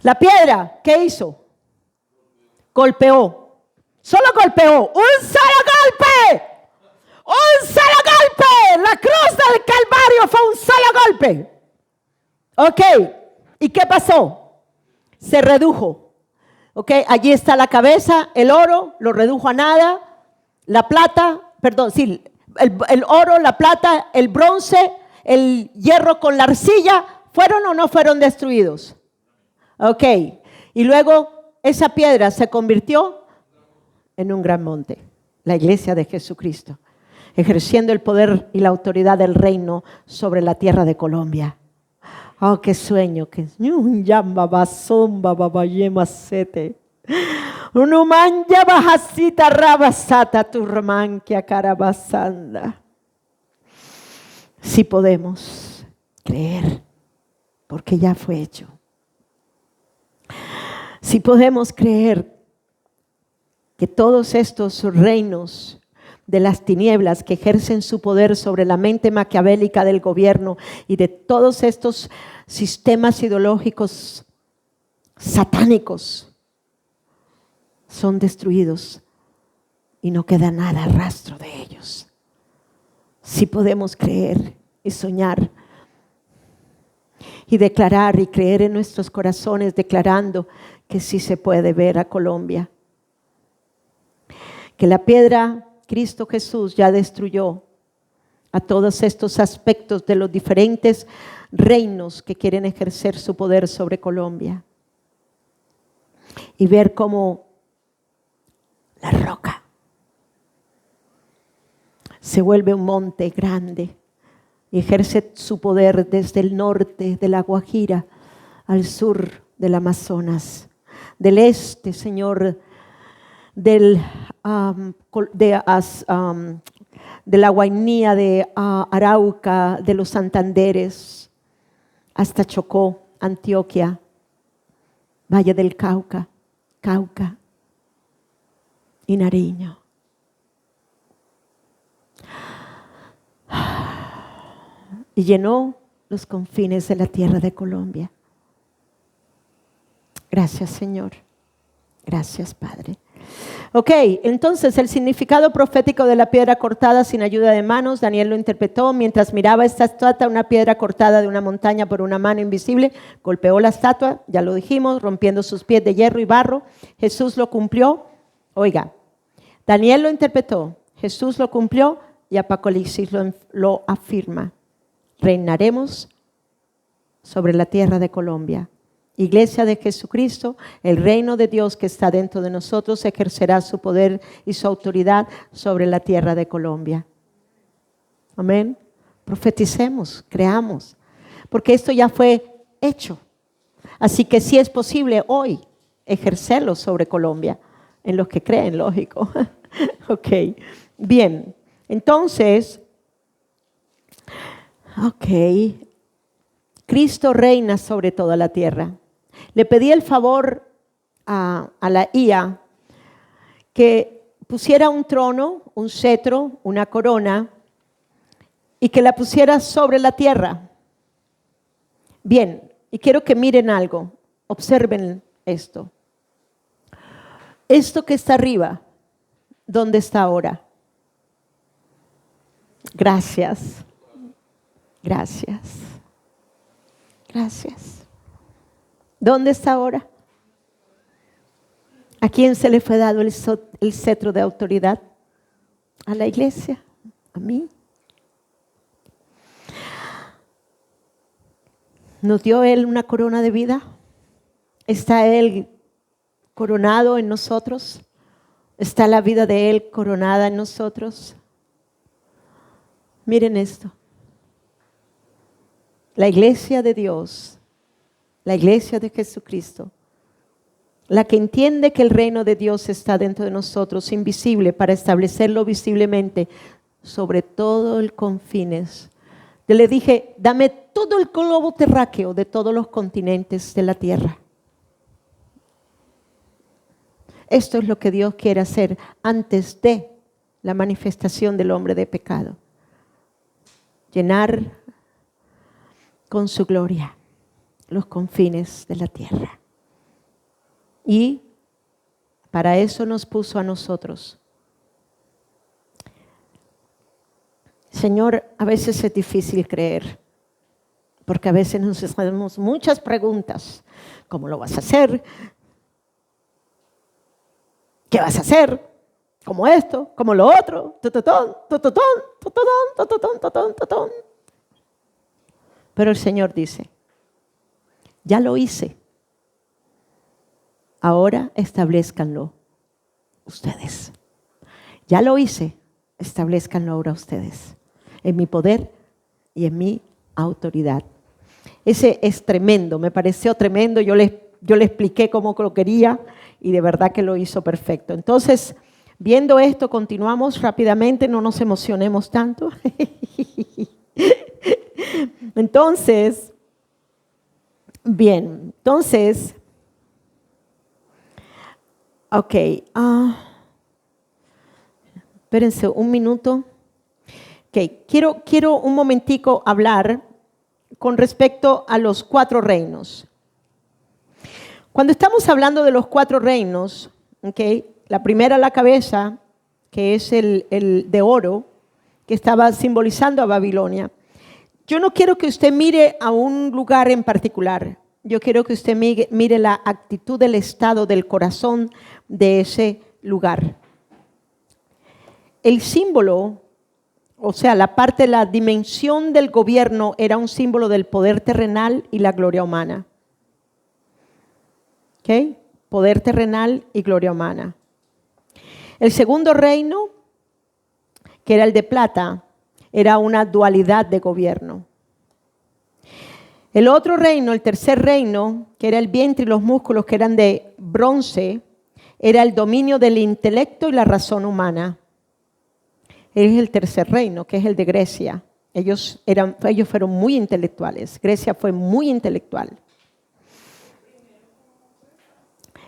La piedra, ¿qué hizo? Golpeó. Solo golpeó. ¡Un solo golpe! ¡Un solo golpe! La cruz del Calvario fue un solo golpe. Ok. ¿Y qué pasó? Se redujo. Ok. Allí está la cabeza, el oro, lo redujo a nada. La plata, el oro, la plata, el bronce, el hierro con la arcilla, ¿fueron o no fueron destruidos? Ok. Y luego esa piedra se convirtió en un gran monte, la iglesia de Jesucristo, ejerciendo el poder y la autoridad del reino sobre la tierra de Colombia. Oh, qué sueño, que llama basomba babayema sete. Unumanya bajasita rabasata turmanquia carabasanda. Si podemos creer, porque ya fue hecho. Si podemos creer que todos estos reinos de las tinieblas que ejercen su poder sobre la mente maquiavélica del gobierno y de todos estos sistemas ideológicos satánicos son destruidos y no queda nada rastro de ellos. Si podemos creer y soñar y declarar y creer en nuestros corazones, declarando que sí se puede ver a Colombia, que la piedra Cristo Jesús ya destruyó a todos estos aspectos de los diferentes reinos que quieren ejercer su poder sobre Colombia, y ver cómo la roca se vuelve un monte grande y ejerce su poder desde el norte de la Guajira al sur del Amazonas, del este, Señor, de la Guainía, de Arauca, de los Santanderes, hasta Chocó, Antioquia, Valle del Cauca y Nariño. Y llenó los confines de la tierra de Colombia. Gracias, Señor. Gracias, Padre. Ok, entonces el significado profético de la piedra cortada sin ayuda de manos, Daniel lo interpretó: mientras miraba esta estatua, una piedra cortada de una montaña por una mano invisible golpeó la estatua, ya lo dijimos, rompiendo sus pies de hierro y barro. Jesús lo cumplió. Oiga, Daniel lo interpretó, Jesús lo cumplió y Apocalipsis lo afirma. Reinaremos sobre la tierra de Colombia. Iglesia de Jesucristo, el reino de Dios que está dentro de nosotros ejercerá su poder y su autoridad sobre la tierra de Colombia. Amén. Profeticemos, creamos, porque esto ya fue hecho. Así que sí es posible hoy ejercerlo sobre Colombia, en los que creen, lógico. Ok, bien. Entonces, Cristo reina sobre toda la tierra. Le pedí el favor a la IA que pusiera un trono, un cetro, una corona y que la pusiera sobre la tierra. Bien, y quiero que miren algo, observen esto. Esto que está arriba, ¿dónde está ahora? Gracias. Gracias. Gracias. ¿Dónde está ahora? ¿A quién se le fue dado el cetro de autoridad? A la iglesia, a mí. ¿Nos dio Él una corona de vida? ¿Está Él coronado en nosotros? ¿Está la vida de Él coronada en nosotros? Miren esto. La iglesia de Dios, la iglesia de Jesucristo, la que entiende que el reino de Dios está dentro de nosotros, invisible, para establecerlo visiblemente sobre todo el confines. Yo le dije, dame todo el globo terráqueo de todos los continentes de la tierra. Esto es lo que Dios quiere hacer antes de la manifestación del hombre de pecado. Llenar con su gloria los confines de la tierra. Y para eso nos puso a nosotros. Señor, a veces es difícil creer, porque a veces nos hacemos muchas preguntas. ¿Cómo lo vas a hacer? ¿Qué vas a hacer? como esto, como lo otro, tututón, tututón, tututón, tututón, tututón, tututón. Pero el Señor dice, ya lo hice, ahora establezcanlo ustedes. Ya lo hice, establezcanlo ahora ustedes, en mi poder y en mi autoridad. Ese es tremendo, me pareció tremendo, yo le expliqué cómo lo quería y de verdad que lo hizo perfecto. Entonces, viendo esto, continuamos rápidamente, no nos emocionemos tanto. Entonces, bien, entonces, ok, espérense un minuto. Ok, quiero un momentico hablar con respecto a los 4 reinos. Cuando estamos hablando de los 4 reinos, okay, la primera, la cabeza, que es el de oro, que estaba simbolizando a Babilonia. Yo no quiero que usted mire a un lugar en particular. Yo quiero que usted mire la actitud del estado del corazón de ese lugar. El símbolo, o sea, la parte, la dimensión del gobierno era un símbolo del poder terrenal y la gloria humana. ¿Ok? Poder terrenal y gloria humana. El segundo reino, que era el de plata, era una dualidad de gobierno. El otro reino, el tercer reino, que era el vientre y los músculos, que eran de bronce, era el dominio del intelecto y la razón humana. Es el tercer reino, que es el de Grecia. Ellos fueron muy intelectuales. Grecia fue muy intelectual.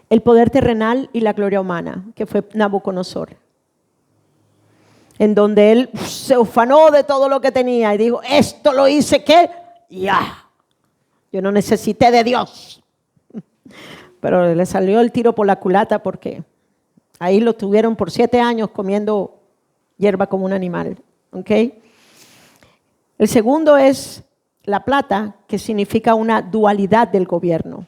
El poder terrenal y la gloria humana, que fue Nabucodonosor. En donde él se ufanó de todo lo que tenía y dijo, esto lo hice, ¿qué? Ya. Yo no necesité de Dios. Pero le salió el tiro por la culata porque ahí lo tuvieron por 7 años comiendo hierba como un animal. ¿Okay? El segundo es la plata, que significa una dualidad del gobierno.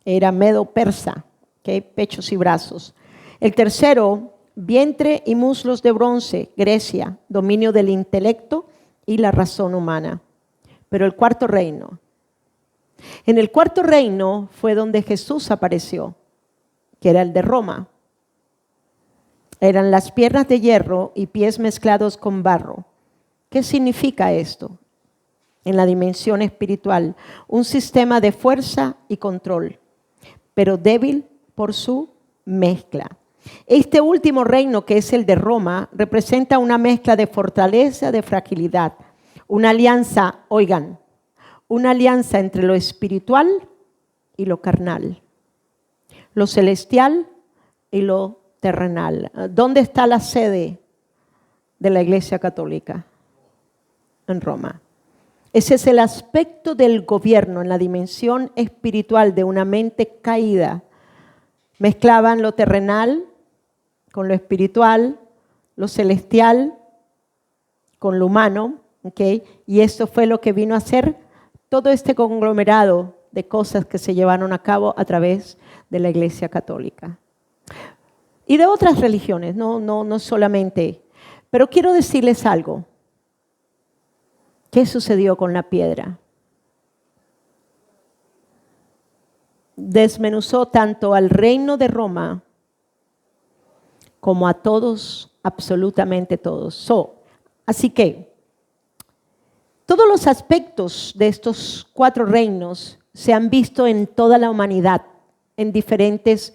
Era medo-persa, ¿okay? Pechos y brazos. El tercero, vientre y muslos de bronce, Grecia, dominio del intelecto y la razón humana. Pero el cuarto reino. En el cuarto reino fue donde Jesús apareció, que era el de Roma. Eran las piernas de hierro y pies mezclados con barro. ¿Qué significa esto? En la dimensión espiritual, un sistema de fuerza y control, pero débil por su mezcla. Este último reino, que es el de Roma, representa una mezcla de fortaleza, de fragilidad, una alianza, oigan, una alianza entre lo espiritual y lo carnal, lo celestial y lo terrenal. ¿Dónde está la sede de la Iglesia Católica? En Roma. Ese es el aspecto del gobierno en la dimensión espiritual de una mente caída. Mezclaban lo terrenal con lo espiritual, lo celestial con lo humano, ¿okay? Y esto fue lo que vino a ser todo este conglomerado de cosas que se llevaron a cabo a través de la Iglesia Católica. Y de otras religiones, no solamente. Pero quiero decirles algo. ¿Qué sucedió con la piedra? Desmenuzó tanto al reino de Roma como a todos, absolutamente todos. Así que todos los aspectos de estos 4 reinos se han visto en toda la humanidad, en diferentes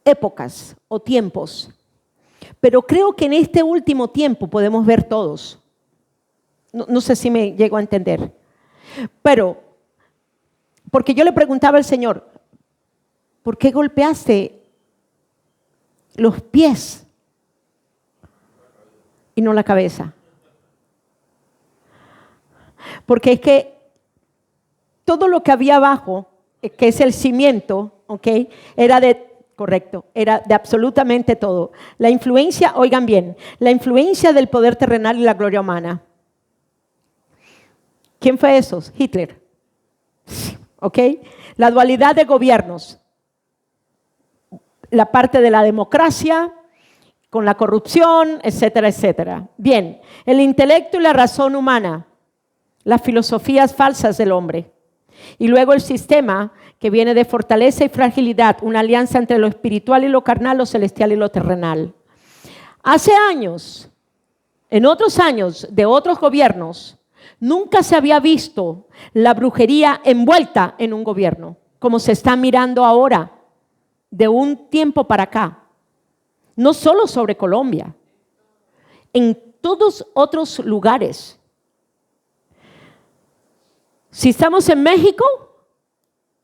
épocas o tiempos. Pero creo que en este último tiempo podemos ver todos. No sé si me llego a entender. Pero, porque yo le preguntaba al Señor, ¿por qué golpeaste los pies y no la cabeza? Porque es que todo lo que había abajo, que es el cimiento, ¿okay? Era de absolutamente todo. La influencia, oigan bien, la influencia del poder terrenal y la gloria humana. ¿Quién fue esos? Hitler. ¿Ok? La dualidad de gobiernos. La parte de la democracia, con la corrupción, etcétera, etcétera. Bien, el intelecto y la razón humana, las filosofías falsas del hombre. Y luego el sistema que viene de fortaleza y fragilidad, una alianza entre lo espiritual y lo carnal, lo celestial y lo terrenal. Hace años, en otros años de otros gobiernos, nunca se había visto la brujería envuelta en un gobierno, como se está mirando ahora, de un tiempo para acá. No solo sobre Colombia, en todos otros lugares. Si estamos en México,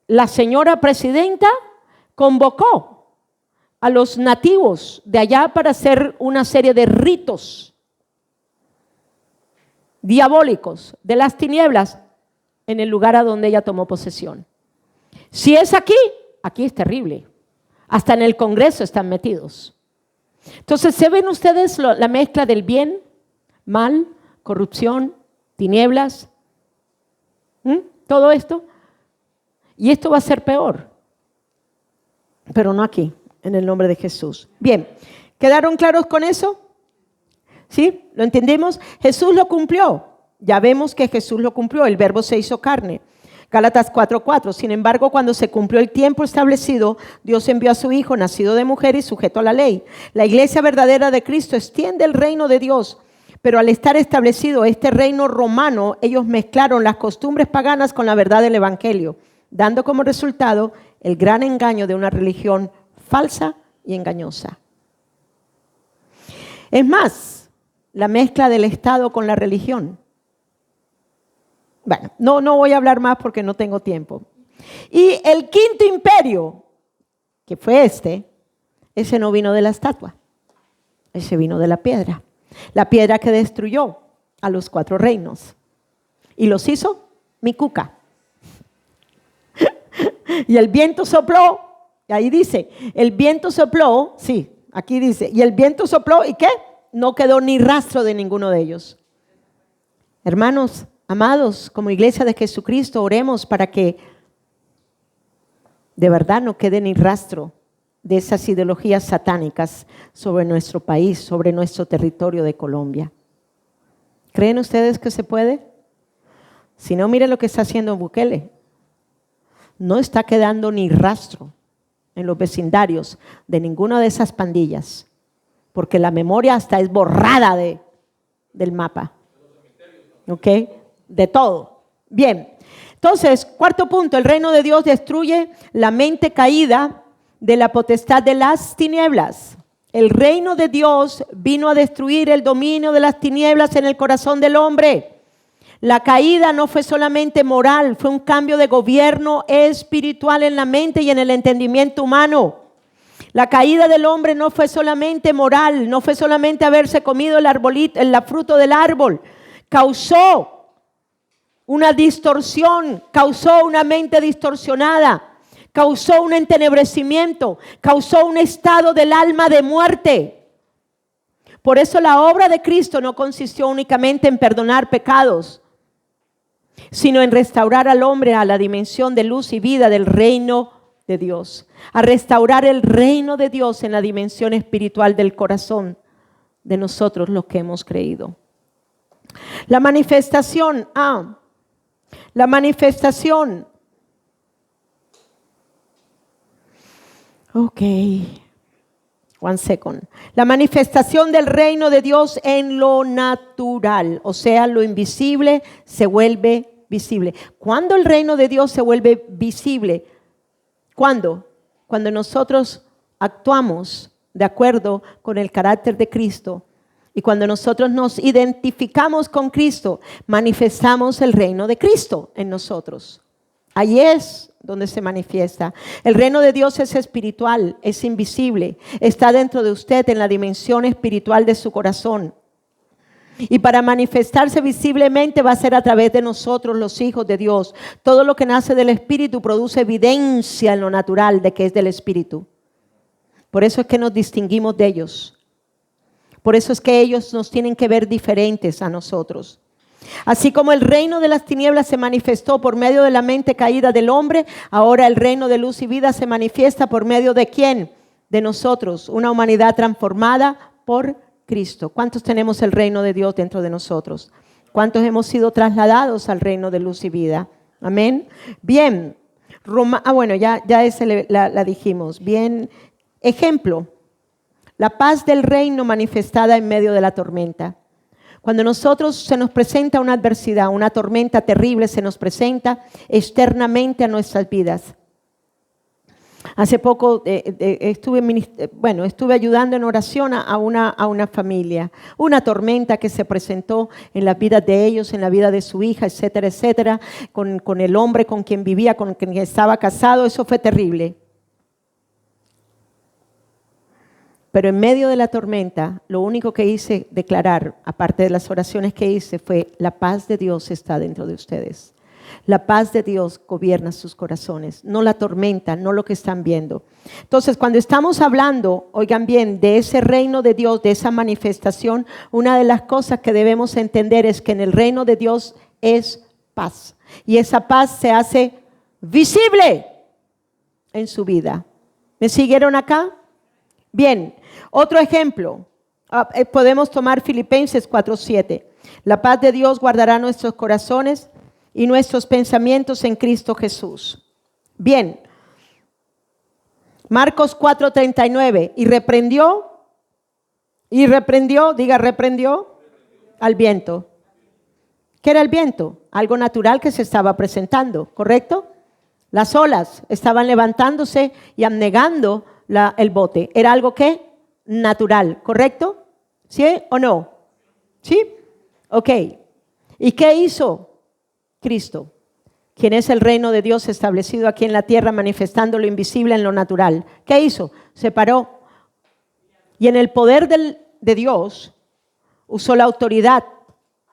la señora presidenta convocó a los nativos de allá para hacer una serie de ritos diabólicos de las tinieblas en el lugar a donde ella tomó posesión. Si es aquí, aquí es terrible. Hasta en el Congreso están metidos. Entonces, ¿se ven ustedes la mezcla del bien, mal, corrupción, tinieblas? Todo esto. Y esto va a ser peor. Pero no aquí, en el nombre de Jesús. Bien, ¿quedaron claros con eso? ¿Sí? ¿Lo entendemos? Jesús lo cumplió. Ya vemos que Jesús lo cumplió. El verbo se hizo carne. Gálatas 4:4. Sin embargo, cuando se cumplió el tiempo establecido, Dios envió a su Hijo, nacido de mujer y sujeto a la ley. La iglesia verdadera de Cristo extiende el reino de Dios. Pero al estar establecido este reino romano, ellos mezclaron las costumbres paganas con la verdad del evangelio, dando como resultado el gran engaño de una religión falsa y engañosa. Es más, la mezcla del Estado con la religión. Bueno, no voy a hablar más porque no tengo tiempo. Y el quinto imperio, que fue ese no vino de la estatua, ese vino de la piedra que destruyó a los 4 reinos y los hizo micuca. Y el viento sopló, ahí dice, el viento sopló, sí, aquí dice, y el viento sopló, ¿y qué? No quedó ni rastro de ninguno de ellos. Hermanos, amados, como iglesia de Jesucristo, oremos para que de verdad no quede ni rastro de esas ideologías satánicas sobre nuestro país, sobre nuestro territorio de Colombia. ¿Creen ustedes que se puede? Si no, miren lo que está haciendo Bukele. No está quedando ni rastro en los vecindarios de ninguna de esas pandillas, porque la memoria hasta es borrada del mapa. ¿Ok? De todo. Bien. Entonces, cuarto punto, el reino de Dios destruye la mente caída de la potestad de las tinieblas. El reino de Dios vino a destruir el dominio de las tinieblas en el corazón del hombre. La caída no fue solamente moral, fue un cambio de gobierno espiritual en la mente y en el entendimiento humano. La caída del hombre no fue solamente moral, no fue solamente haberse comido el fruto del árbol. Causó una distorsión, causó una mente distorsionada, causó un entenebrecimiento, causó un estado del alma de muerte. Por eso la obra de Cristo no consistió únicamente en perdonar pecados, sino en restaurar al hombre a la dimensión de luz y vida del reino de Dios, a restaurar el reino de Dios en la dimensión espiritual del corazón de nosotros los que hemos creído. La manifestación, la manifestación. Ok, one second. La manifestación del reino de Dios en lo natural, o sea, lo invisible se vuelve visible. ¿Cuándo el reino de Dios se vuelve visible? ¿Cuándo? Cuando nosotros actuamos de acuerdo con el carácter de Cristo y cuando nosotros nos identificamos con Cristo, manifestamos el reino de Cristo en nosotros. Ahí es donde se manifiesta. El reino de Dios es espiritual, es invisible, está dentro de usted en la dimensión espiritual de su corazón. Y para manifestarse visiblemente va a ser a través de nosotros, los hijos de Dios. Todo lo que nace del Espíritu produce evidencia en lo natural de que es del Espíritu. Por eso es que nos distinguimos de ellos. Por eso es que ellos nos tienen que ver diferentes a nosotros. Así como el reino de las tinieblas se manifestó por medio de la mente caída del hombre, ahora el reino de luz y vida se manifiesta por medio de ¿quién? De nosotros, una humanidad transformada por Cristo. ¿Cuántos tenemos el reino de Dios dentro de nosotros? ¿Cuántos hemos sido trasladados al reino de luz y vida? Amén. Bien. Bueno, ya la dijimos. Bien. Ejemplo. La paz del reino manifestada en medio de la tormenta. Cuando nosotros se nos presenta una adversidad, una tormenta terrible se nos presenta externamente a nuestras vidas. Hace poco estuve ayudando en oración a una familia. Una tormenta que se presentó en las vidas de ellos, en la vida de su hija, etcétera, etcétera, con el hombre con quien vivía, con quien estaba casado. Eso fue terrible. Pero en medio de la tormenta, lo único que hice declarar, aparte de las oraciones que hice, fue: la paz de Dios está dentro de ustedes. La paz de Dios gobierna sus corazones, no la tormenta, no lo que están viendo. Entonces, cuando estamos hablando, oigan bien, de ese reino de Dios, de esa manifestación, una de las cosas que debemos entender es que en el reino de Dios es paz. Y esa paz se hace visible en su vida. ¿Me siguieron acá? Bien, otro ejemplo, podemos tomar Filipenses 4:7. La paz de Dios guardará nuestros corazones y nuestros pensamientos en Cristo Jesús. Bien, Marcos 4:39. Y reprendió, diga reprendió al viento. ¿Qué era el viento? Algo natural que se estaba presentando, ¿correcto? Las olas estaban levantándose y anegando el bote. Era algo que natural, ¿correcto? ¿Sí o no? ¿Sí? Ok. ¿Y qué hizo Cristo? Quien es el reino de Dios establecido aquí en la tierra, manifestando lo invisible en lo natural. ¿Qué hizo? Se paró. Y en el poder de Dios usó la autoridad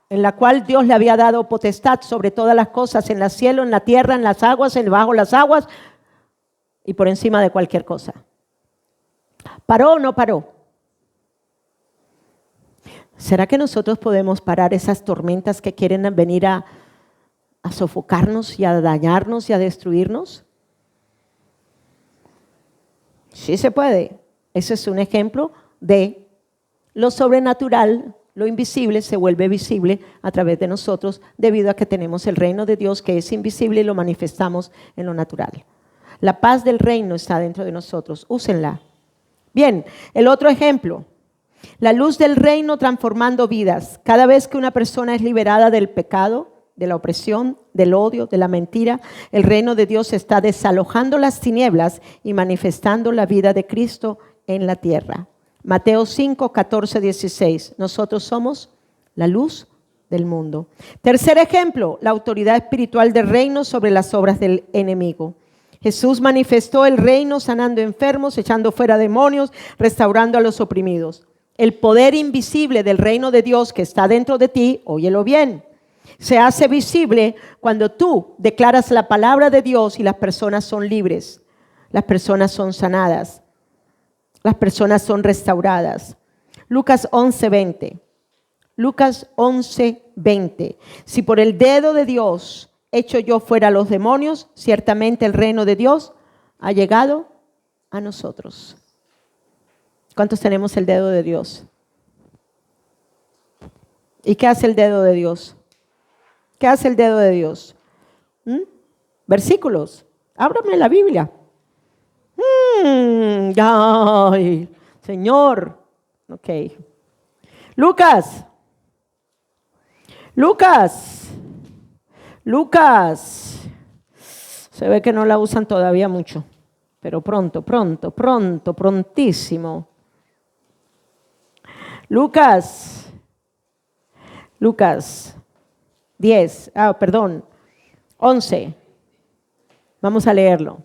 en la cual Dios le había dado potestad sobre todas las cosas, en el cielo, en la tierra, en las aguas, bajo las aguas y por encima de cualquier cosa. ¿Paró o no paró? ¿Será que nosotros podemos parar esas tormentas que quieren venir a sofocarnos y a dañarnos y a destruirnos? Sí se puede. Ese es un ejemplo de lo sobrenatural, lo invisible se vuelve visible a través de nosotros debido a que tenemos el reino de Dios que es invisible y lo manifestamos en lo natural. La paz del reino está dentro de nosotros. Úsenla. Bien, el otro ejemplo, la luz del reino transformando vidas. Cada vez que una persona es liberada del pecado, de la opresión, del odio, de la mentira, el reino de Dios está desalojando las tinieblas y manifestando la vida de Cristo en la tierra. Mateo 5, 14, 16. Nosotros somos la luz del mundo. Tercer ejemplo, la autoridad espiritual del reino sobre las obras del enemigo. Jesús manifestó el reino sanando enfermos, echando fuera demonios, restaurando a los oprimidos. El poder invisible del reino de Dios que está dentro de ti, óyelo bien, se hace visible cuando tú declaras la palabra de Dios y las personas son libres, las personas son sanadas, las personas son restauradas. Lucas 11:20. Lucas 11:20. Si por el dedo de Dios echo yo fuera a los demonios, ciertamente el reino de Dios ha llegado a nosotros. ¿Cuántos tenemos el dedo de Dios? ¿Y qué hace el dedo de Dios? ¿Qué hace el dedo de Dios? Versículos. Ábrame la Biblia. Ay, Señor. Ok. Lucas. Se ve que no la usan todavía mucho, pero prontísimo. Lucas 11. Vamos a leerlo.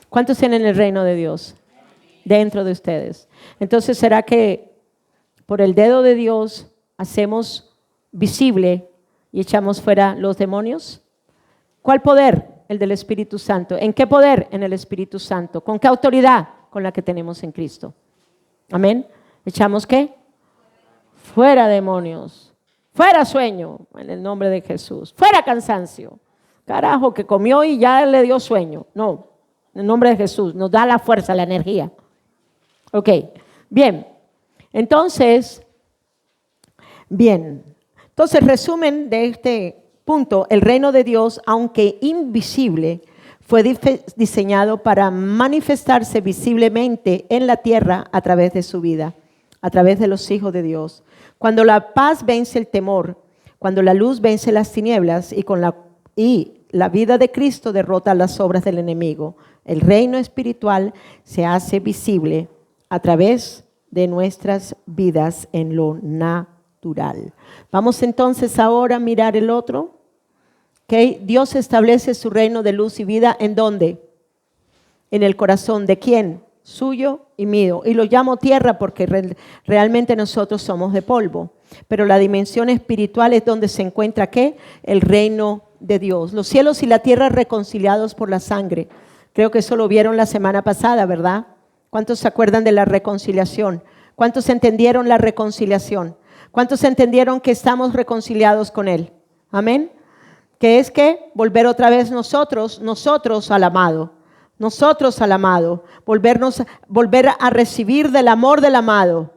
¿Cuántos tienen el reino de Dios dentro de ustedes? Entonces, ¿será que por el dedo de Dios hacemos visible y echamos fuera los demonios? ¿Cuál poder? El del Espíritu Santo. ¿En qué poder? En el Espíritu Santo. ¿Con qué autoridad? Con la que tenemos en Cristo. Amén. ¿Echamos qué? Fuera demonios. Fuera sueño, en el nombre de Jesús. Fuera cansancio. Carajo, que comió y ya le dio sueño. No, en el nombre de Jesús, nos da la fuerza, la energía. Ok, bien. Entonces, resumen de este punto, el reino de Dios, aunque invisible, fue diseñado para manifestarse visiblemente en la tierra a través de su vida, a través de los hijos de Dios. Cuando la paz vence el temor, cuando la luz vence las tinieblas y la vida de Cristo derrota las obras del enemigo, el reino espiritual se hace visible a través de nuestras vidas en lo natural. Vamos entonces ahora a mirar el otro. Okay. Dios establece su reino de luz y vida, ¿en dónde? En el corazón. ¿De quién? Suyo y mío. Y lo llamo tierra porque realmente nosotros somos de polvo. Pero la dimensión espiritual es donde se encuentra, ¿qué? El reino de Dios. Los cielos y la tierra reconciliados por la sangre. Creo que eso lo vieron la semana pasada, ¿verdad? ¿Cuántos se acuerdan de la reconciliación? ¿Cuántos entendieron la reconciliación? ¿Cuántos entendieron que estamos reconciliados con Él? Amén. Que es que volver otra vez nosotros al amado. Nosotros al amado. Volver a recibir del amor del amado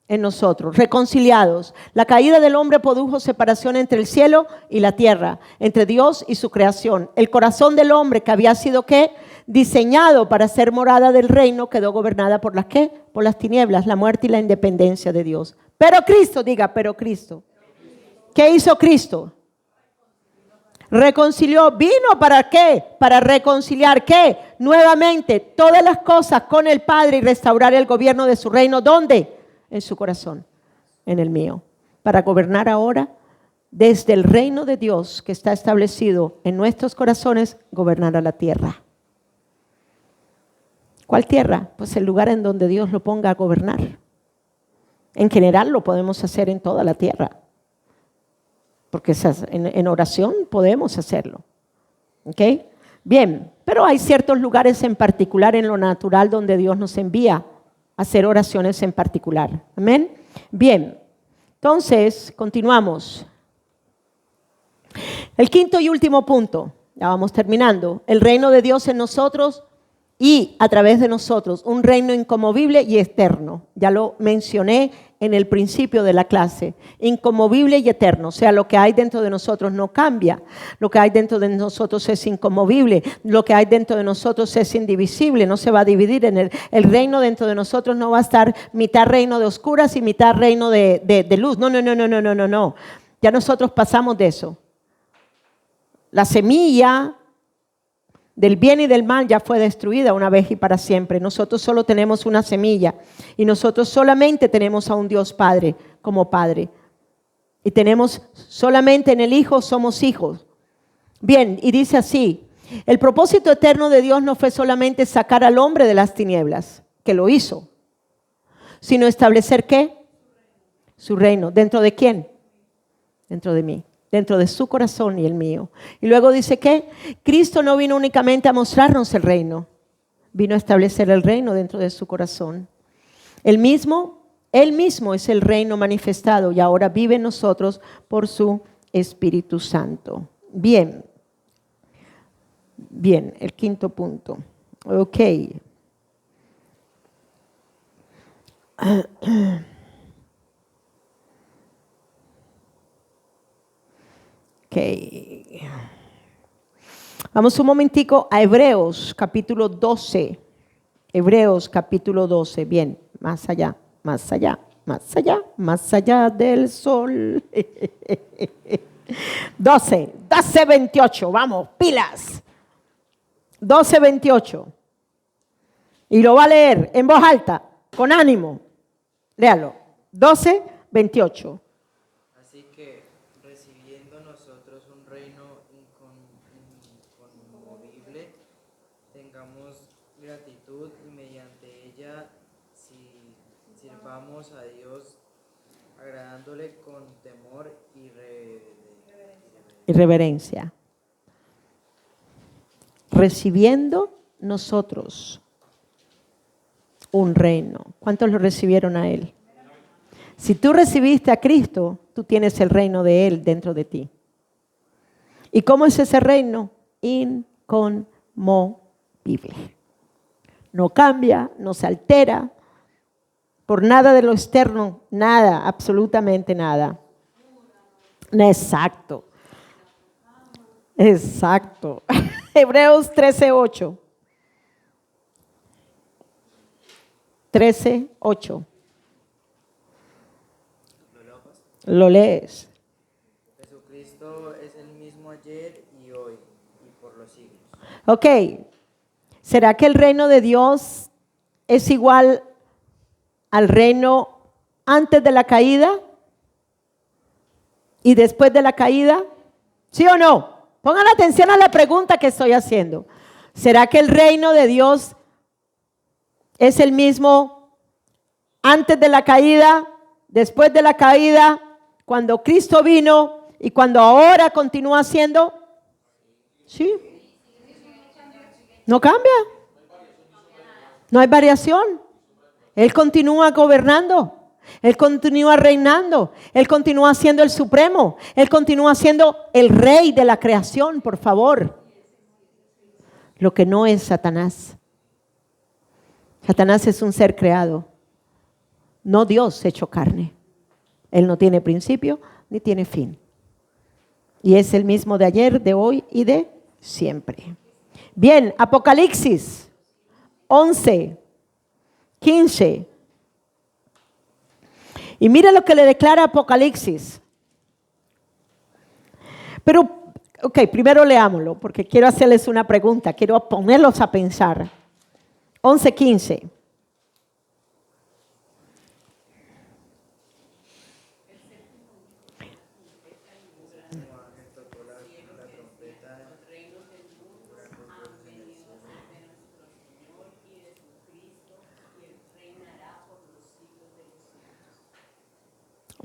en nosotros. Reconciliados. La caída del hombre produjo separación entre el cielo y la tierra. Entre Dios y su creación. El corazón del hombre que había sido, ¿qué? Diseñado para ser morada del reino, quedó gobernada por las, ¿qué? Por las tinieblas, la muerte y la independencia de Dios. Pero Cristo, diga, pero Cristo. ¿Qué hizo Cristo? Reconcilió. ¿Vino para qué? Para reconciliar, ¿qué? Nuevamente todas las cosas con el Padre y restaurar el gobierno de su reino. ¿Dónde? En su corazón, en el mío. Para gobernar ahora desde el reino de Dios que está establecido en nuestros corazones, gobernar a la tierra. ¿Cuál tierra? Pues el lugar en donde Dios lo ponga a gobernar. En general lo podemos hacer en toda la tierra. Porque en oración podemos hacerlo. ¿Ok? Bien, pero hay ciertos lugares en particular en lo natural donde Dios nos envía a hacer oraciones en particular. Amén. Bien, entonces continuamos. El quinto y último punto, ya vamos terminando. El reino de Dios en nosotros y a través de nosotros, un reino inconmovible y eterno. Ya lo mencioné en el principio de la clase. Inconmovible y eterno. O sea, lo que hay dentro de nosotros no cambia. Lo que hay dentro de nosotros es inconmovible. Lo que hay dentro de nosotros es indivisible. No se va a dividir. El reino dentro de nosotros no va a estar mitad reino de oscuras y mitad reino de luz. No. Ya nosotros pasamos de eso. La semilla del bien y del mal ya fue destruida una vez y para siempre. Nosotros solo tenemos una semilla y nosotros solamente tenemos a un Dios Padre como Padre. Y tenemos solamente en el Hijo somos hijos. Bien, y dice así, el propósito eterno de Dios no fue solamente sacar al hombre de las tinieblas, que lo hizo, sino establecer ¿qué? Su reino. ¿Dentro de quién? Dentro de mí. Dentro de su corazón y el mío. Y luego dice que Cristo no vino únicamente a mostrarnos el reino, vino a establecer el reino dentro de su corazón. Él mismo es el reino manifestado y ahora vive en nosotros por su Espíritu Santo. Bien, el quinto punto. Ok. Okay. Vamos un momentico a Hebreos capítulo 12. Hebreos capítulo 12. Bien, más allá del sol. 12:28. Vamos, pilas. 12:28. Y lo va a leer en voz alta, con ánimo. Léalo. 12:28. Sirvamos a Dios agradándole con temor y reverencia. Recibiendo nosotros un reino. ¿Cuántos lo recibieron a Él? Si tú recibiste a Cristo, tú tienes el reino de Él dentro de ti. ¿Y cómo es ese reino? Inconmovible. No cambia, no se altera por nada de lo externo, nada, absolutamente nada. Exacto. Exacto. Hebreos 13:8. 13:8. Lo lees. Jesucristo es el mismo ayer y hoy y por los siglos. Ok. ¿Será que el reino de Dios es igual al reino antes de la caída y después de la caída? ¿Sí o no? Pongan atención a la pregunta que estoy haciendo. ¿Será que el reino de Dios es el mismo antes de la caída, después de la caída, cuando Cristo vino y cuando ahora continúa siendo? Sí. No cambia. No hay variación. Él continúa gobernando. Él continúa reinando. Él continúa siendo el supremo. Él continúa siendo el rey de la creación, por favor. Lo que no es Satanás. Satanás es un ser creado. No Dios hecho carne. Él no tiene principio ni tiene fin. Y es el mismo de ayer, de hoy y de siempre. Bien, Apocalipsis 11:15. Y mira lo que le declara Apocalipsis. Pero, ok, primero leámoslo, porque quiero hacerles una pregunta, quiero ponerlos a pensar. 11:15.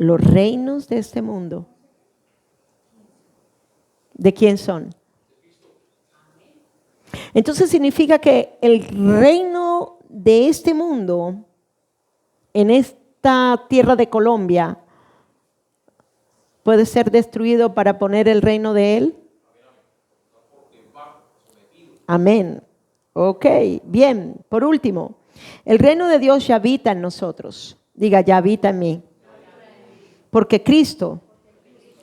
Los reinos de este mundo, ¿de quién son? Entonces significa que el reino de este mundo, en esta tierra de Colombia, puede ser destruido para poner el reino de Él. Amén. Ok, bien. Por último, el reino de Dios ya habita en nosotros. Diga, ya habita en mí. Porque Cristo,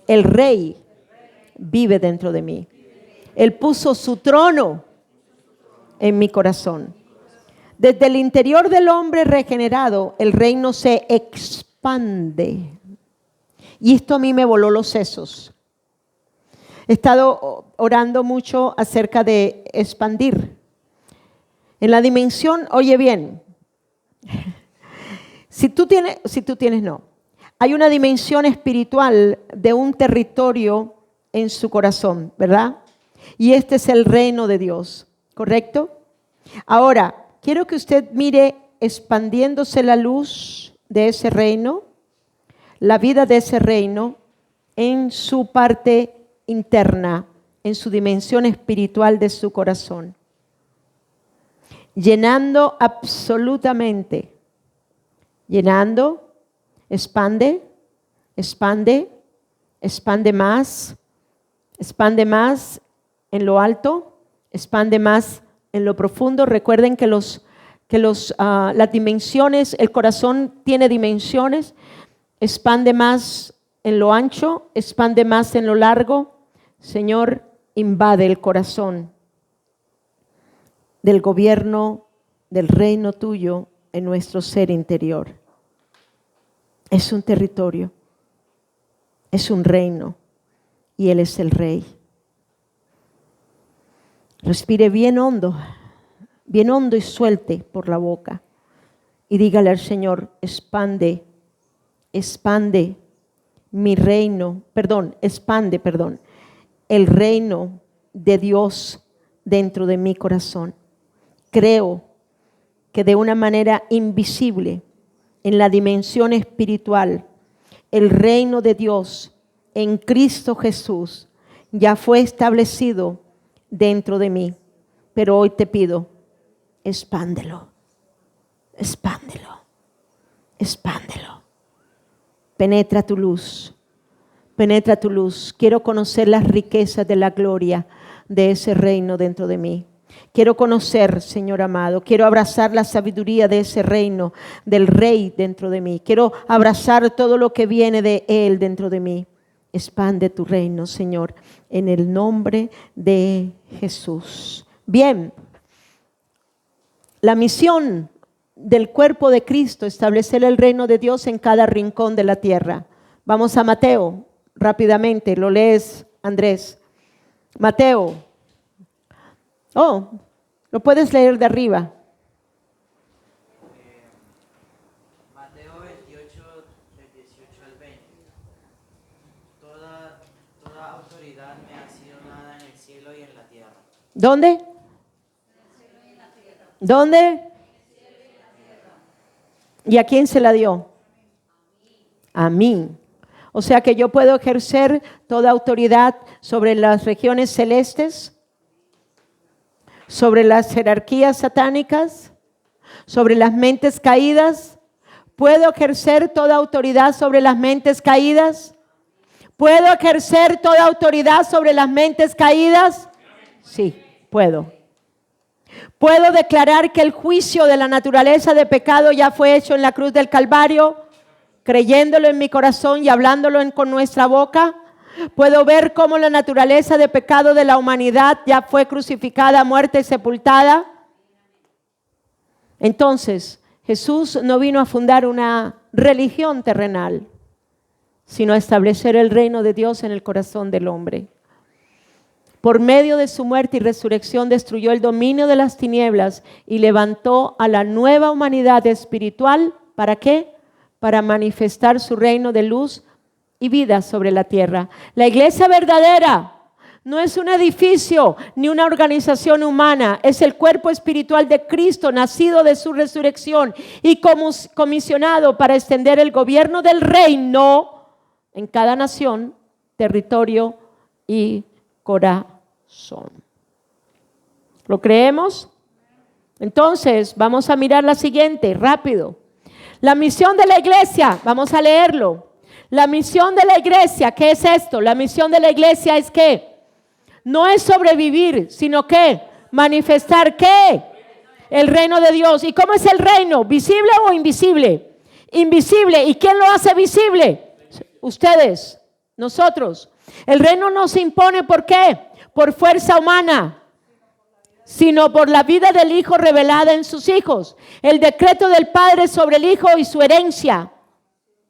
el Rey, vive dentro de mí. Él puso su trono en mi corazón. Desde el interior del hombre regenerado, el reino se expande. Y esto a mí me voló los sesos. He estado orando mucho acerca de expandir. En la dimensión, oye bien, si tú tienes, no. Hay una dimensión espiritual de un territorio en su corazón, ¿verdad? Y este es el reino de Dios, ¿correcto? Ahora, quiero que usted mire expandiéndose la luz de ese reino, la vida de ese reino en su parte interna, en su dimensión espiritual de su corazón, llenando absolutamente, llenando. Expande, expande, expande más en lo alto, expande más en lo profundo. Recuerden que las dimensiones, el corazón tiene dimensiones. Expande más en lo ancho, expande más en lo largo. Señor, invade el corazón del gobierno del reino tuyo en nuestro ser interior. Es un territorio, es un reino y Él es el Rey. Respire bien hondo y suelte por la boca y dígale al Señor, expande mi reino, expande el reino de Dios dentro de mi corazón. Creo que de una manera invisible, en la dimensión espiritual, el reino de Dios en Cristo Jesús ya fue establecido dentro de mí. Pero hoy te pido, expándelo, expándelo, expándelo. Penetra tu luz, Penetra tu luz. Quiero conocer las riquezas de la gloria de ese reino dentro de mí. Quiero conocer, Señor amado, quiero abrazar la sabiduría de ese reino, del Rey dentro de mí. Quiero abrazar todo lo que viene de Él dentro de mí. Expande tu reino, Señor, en el nombre de Jesús. Bien, la misión del cuerpo de Cristo, establecer el reino de Dios en cada rincón de la tierra. Vamos a Mateo, rápidamente, lo lees, Andrés. Mateo. Oh, lo puedes leer de arriba. Mateo 28, del 18 al 20. Toda autoridad me ha sido dada en el cielo y en la tierra. ¿Dónde? ¿Dónde? ¿Y a quién se la dio? A mí. O sea que yo puedo ejercer toda autoridad sobre las regiones celestes, sobre las jerarquías satánicas, sobre las mentes caídas. ¿Puedo ejercer toda autoridad sobre las mentes caídas? ¿Puedo ejercer toda autoridad sobre las mentes caídas? Sí, puedo. ¿Puedo declarar que el juicio de la naturaleza de pecado ya fue hecho en la cruz del Calvario, creyéndolo en mi corazón y hablándolo con nuestra boca? ¿Puedo ver cómo la naturaleza de pecado de la humanidad ya fue crucificada, muerta y sepultada? Entonces, Jesús no vino a fundar una religión terrenal, sino a establecer el reino de Dios en el corazón del hombre. Por medio de su muerte y resurrección destruyó el dominio de las tinieblas y levantó a la nueva humanidad espiritual. ¿Para qué? Para manifestar su reino de luz y vida sobre la tierra. La iglesia verdadera no es un edificio ni una organización humana, es el cuerpo espiritual de Cristo, nacido de su resurrección y comisionado para extender el gobierno del reino en cada nación, territorio y corazón. ¿Lo creemos? Entonces, vamos a mirar la siguiente, rápido. La misión de la iglesia, vamos a leerlo. La misión de la iglesia, ¿qué es esto? La misión de la iglesia es ¿qué? No es sobrevivir, sino ¿qué? Manifestar ¿qué? El reino de Dios. ¿Y cómo es el reino? ¿Visible o invisible? Invisible. ¿Y quién lo hace visible? Ustedes, nosotros. El reino no se impone, ¿por qué? Por fuerza humana, sino por la vida del Hijo revelada en sus hijos. El decreto del Padre sobre el Hijo y su herencia,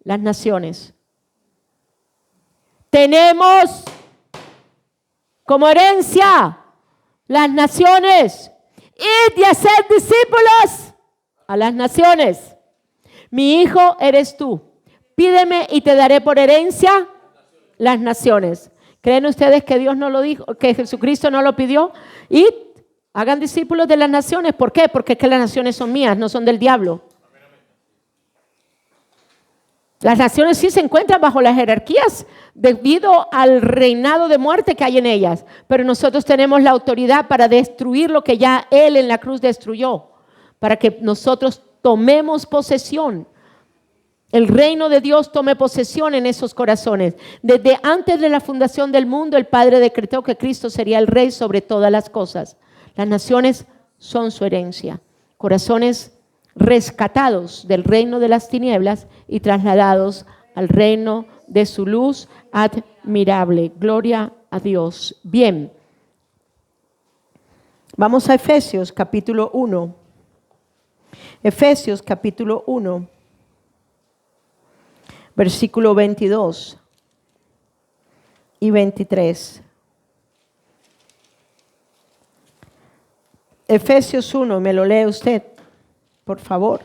las naciones. Tenemos como herencia las naciones. Id y hacer discípulos a las naciones. Mi hijo eres tú. Pídeme y te daré por herencia las naciones. ¿Creen ustedes que Dios no lo dijo, que Jesucristo no lo pidió? Y hagan discípulos de las naciones. ¿Por qué? Porque es que las naciones son mías, no son del diablo. Las naciones sí se encuentran bajo las jerarquías debido al reinado de muerte que hay en ellas, pero nosotros tenemos la autoridad para destruir lo que ya Él en la cruz destruyó, para que nosotros tomemos posesión. El reino de Dios tome posesión en esos corazones. Desde antes de la fundación del mundo, el Padre decretó que Cristo sería el Rey sobre todas las cosas. Las naciones son su herencia, corazones rescatados del reino de las tinieblas y trasladados al reino de su luz admirable. Gloria a Dios. Bien, vamos a Efesios capítulo 1. Efesios capítulo 1, versículo 22 y 23. Efesios 1, ¿me lo lee usted? Por favor.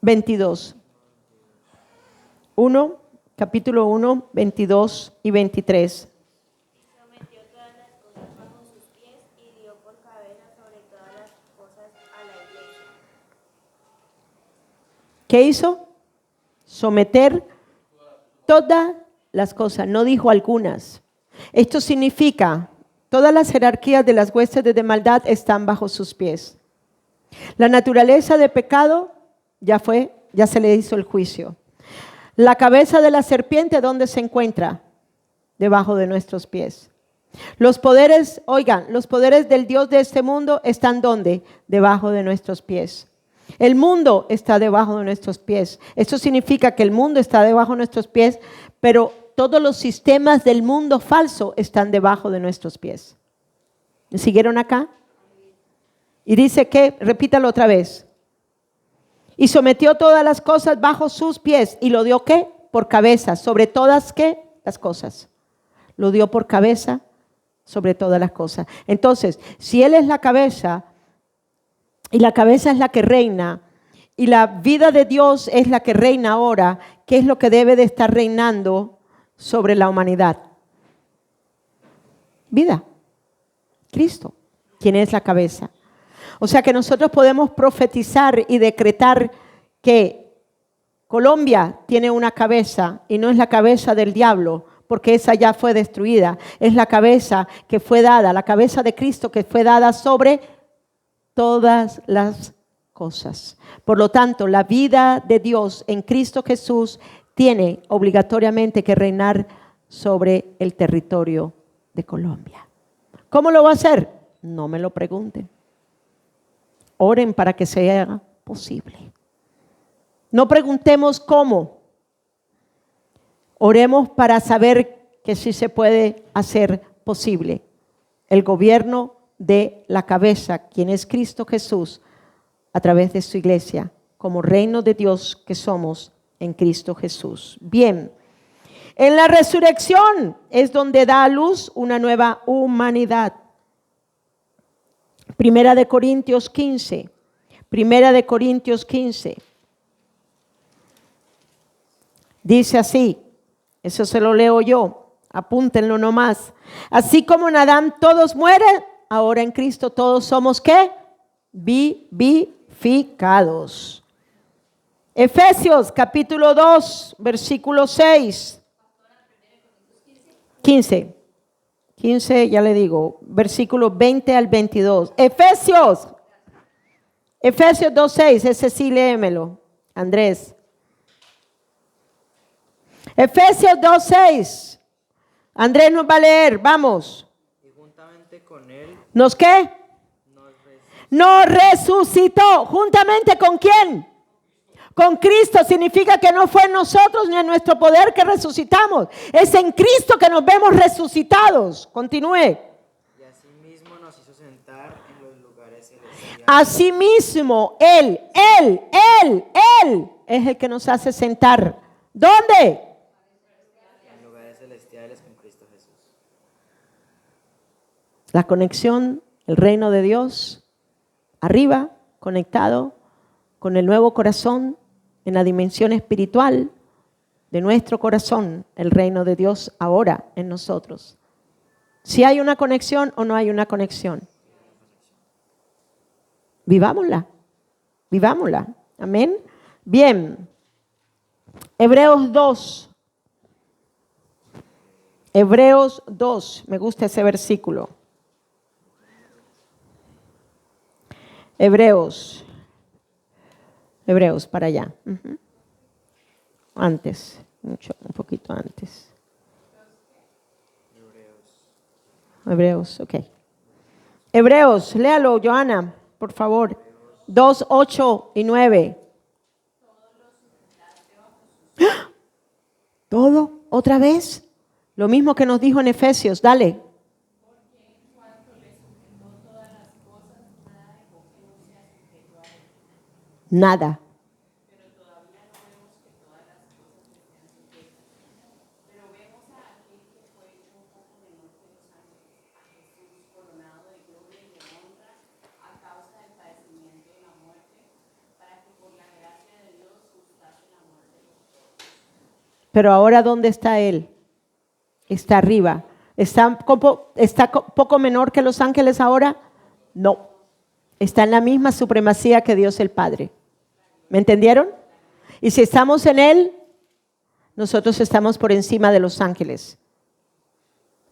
22. 1, capítulo 1, 22 y 23. Sometió todas las cosas bajo sus pies y dio por cabeza sobre todas las cosas a la iglesia. ¿Qué hizo? Someter todas las cosas, no dijo algunas. Esto significa, todas las jerarquías de las huestes de maldad están bajo sus pies. La naturaleza de pecado ya se le hizo el juicio. La cabeza de la serpiente, ¿dónde se encuentra? Debajo de nuestros pies. Los poderes, oigan, los poderes del Dios de este mundo están ¿dónde? Debajo de nuestros pies. El mundo está debajo de nuestros pies. Esto significa que el mundo está debajo de nuestros pies, pero todos los sistemas del mundo falso están debajo de nuestros pies. ¿Me siguieron acá? Y dice que, repítalo otra vez. Y sometió todas las cosas bajo sus pies y lo dio ¿qué? Por cabeza, sobre todas ¿qué? Las cosas. Lo dio por cabeza sobre todas las cosas. Entonces, si Él es la cabeza y la cabeza es la que reina y la vida de Dios es la que reina ahora, ¿qué es lo que debe de estar reinando sobre la humanidad? Vida. Cristo, quien es la cabeza. O sea que nosotros podemos profetizar y decretar que Colombia tiene una cabeza y no es la cabeza del diablo, porque esa ya fue destruida. Es la cabeza que fue dada, la cabeza de Cristo que fue dada sobre todas las cosas. Por lo tanto, la vida de Dios en Cristo Jesús tiene obligatoriamente que reinar sobre el territorio de Colombia. ¿Cómo lo va a hacer? No me lo pregunten. Oren para que sea posible. No preguntemos cómo. Oremos para saber que sí se puede hacer posible. El gobierno de la cabeza, quien es Cristo Jesús, a través de su iglesia, como reino de Dios que somos en Cristo Jesús. Bien, en la resurrección es donde da a luz una nueva humanidad. Primera de Corintios 15. Primera de Corintios 15. Dice así, eso se lo leo yo, apúntenlo nomás. Así como en Adán todos mueren, ahora en Cristo todos somos ¿qué? Vivificados. Efesios capítulo 2, versículo 6. 15, ya le digo, versículo 20 al 22. Efesios 2:6, ese sí léemelo, Andrés. Efesios 2:6. Andrés nos va a leer, vamos. Y juntamente con él ¿Nos qué? nos Nos resucitó. ¿Juntamente con quién? Con Cristo. Significa que no fue en nosotros ni en nuestro poder que resucitamos. Es en Cristo que nos vemos resucitados. Continúe. y asimismo nos hizo sentar en los lugares celestiales. Asimismo, Él es el que nos hace sentar. ¿Dónde? En lugares celestiales con Cristo Jesús. La conexión, el reino de Dios, arriba, conectado con el nuevo corazón, en la dimensión espiritual de nuestro corazón, el reino de Dios ahora en nosotros. Si hay una conexión o no hay una conexión. Vivámosla. Amén. Bien. Hebreos 2, me gusta ese versículo. Hebreos, para allá. Antes, un poquito antes. Hebreos, ok. Hebreos, léalo, Joana, por favor. 2, 8 y 9. ¡Ah! ¿Todo? ¿Otra vez? Lo mismo que nos dijo en Efesios, dale. Nada. Pero ahora, ¿dónde está Él? Está arriba. ¿Está poco menor que los ángeles ahora? No. Está en la misma supremacía que Dios el Padre. ¿Me entendieron? Y si estamos en Él, nosotros estamos por encima de los ángeles.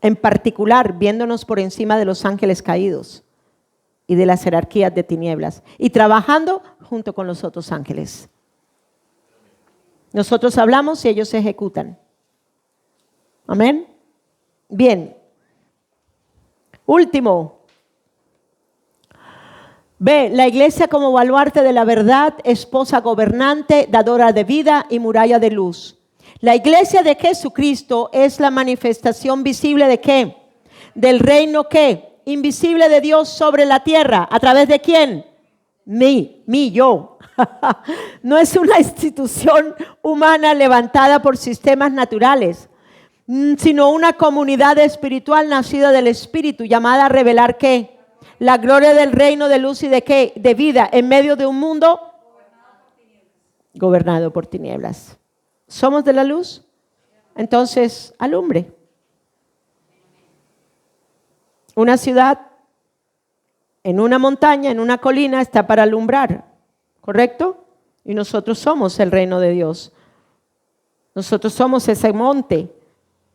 En particular, viéndonos por encima de los ángeles caídos y de las jerarquías de tinieblas. Y trabajando junto con los otros ángeles. Nosotros hablamos y ellos ejecutan. Amén. Bien. Último. B, la iglesia como baluarte de la verdad, esposa gobernante, dadora de vida y muralla de luz. La iglesia de Jesucristo es la manifestación visible ¿de qué? Del reino ¿qué? Invisible de Dios sobre la tierra. ¿A través de quién? Yo. No es una institución humana levantada por sistemas naturales, sino una comunidad espiritual nacida del Espíritu, llamada a revelar ¿qué? La gloria del reino de luz y de ¿qué? De vida en medio de un mundo gobernado por tinieblas. ¿Somos de la luz? Entonces, alumbre. Una ciudad en una montaña, en una colina, está para alumbrar, ¿correcto? Y nosotros somos el reino de Dios. Nosotros somos ese monte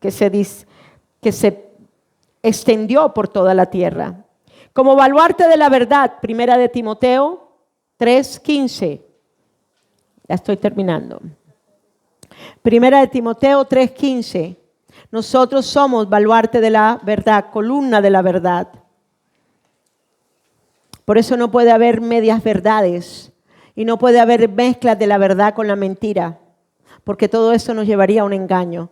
que se extendió por toda la tierra. Como baluarte de la verdad, primera de Timoteo 3:15. Ya estoy terminando. Primera de Timoteo 3:15. Nosotros somos baluarte de la verdad, columna de la verdad. Por eso no puede haber medias verdades y no puede haber mezclas de la verdad con la mentira, porque todo eso nos llevaría a un engaño.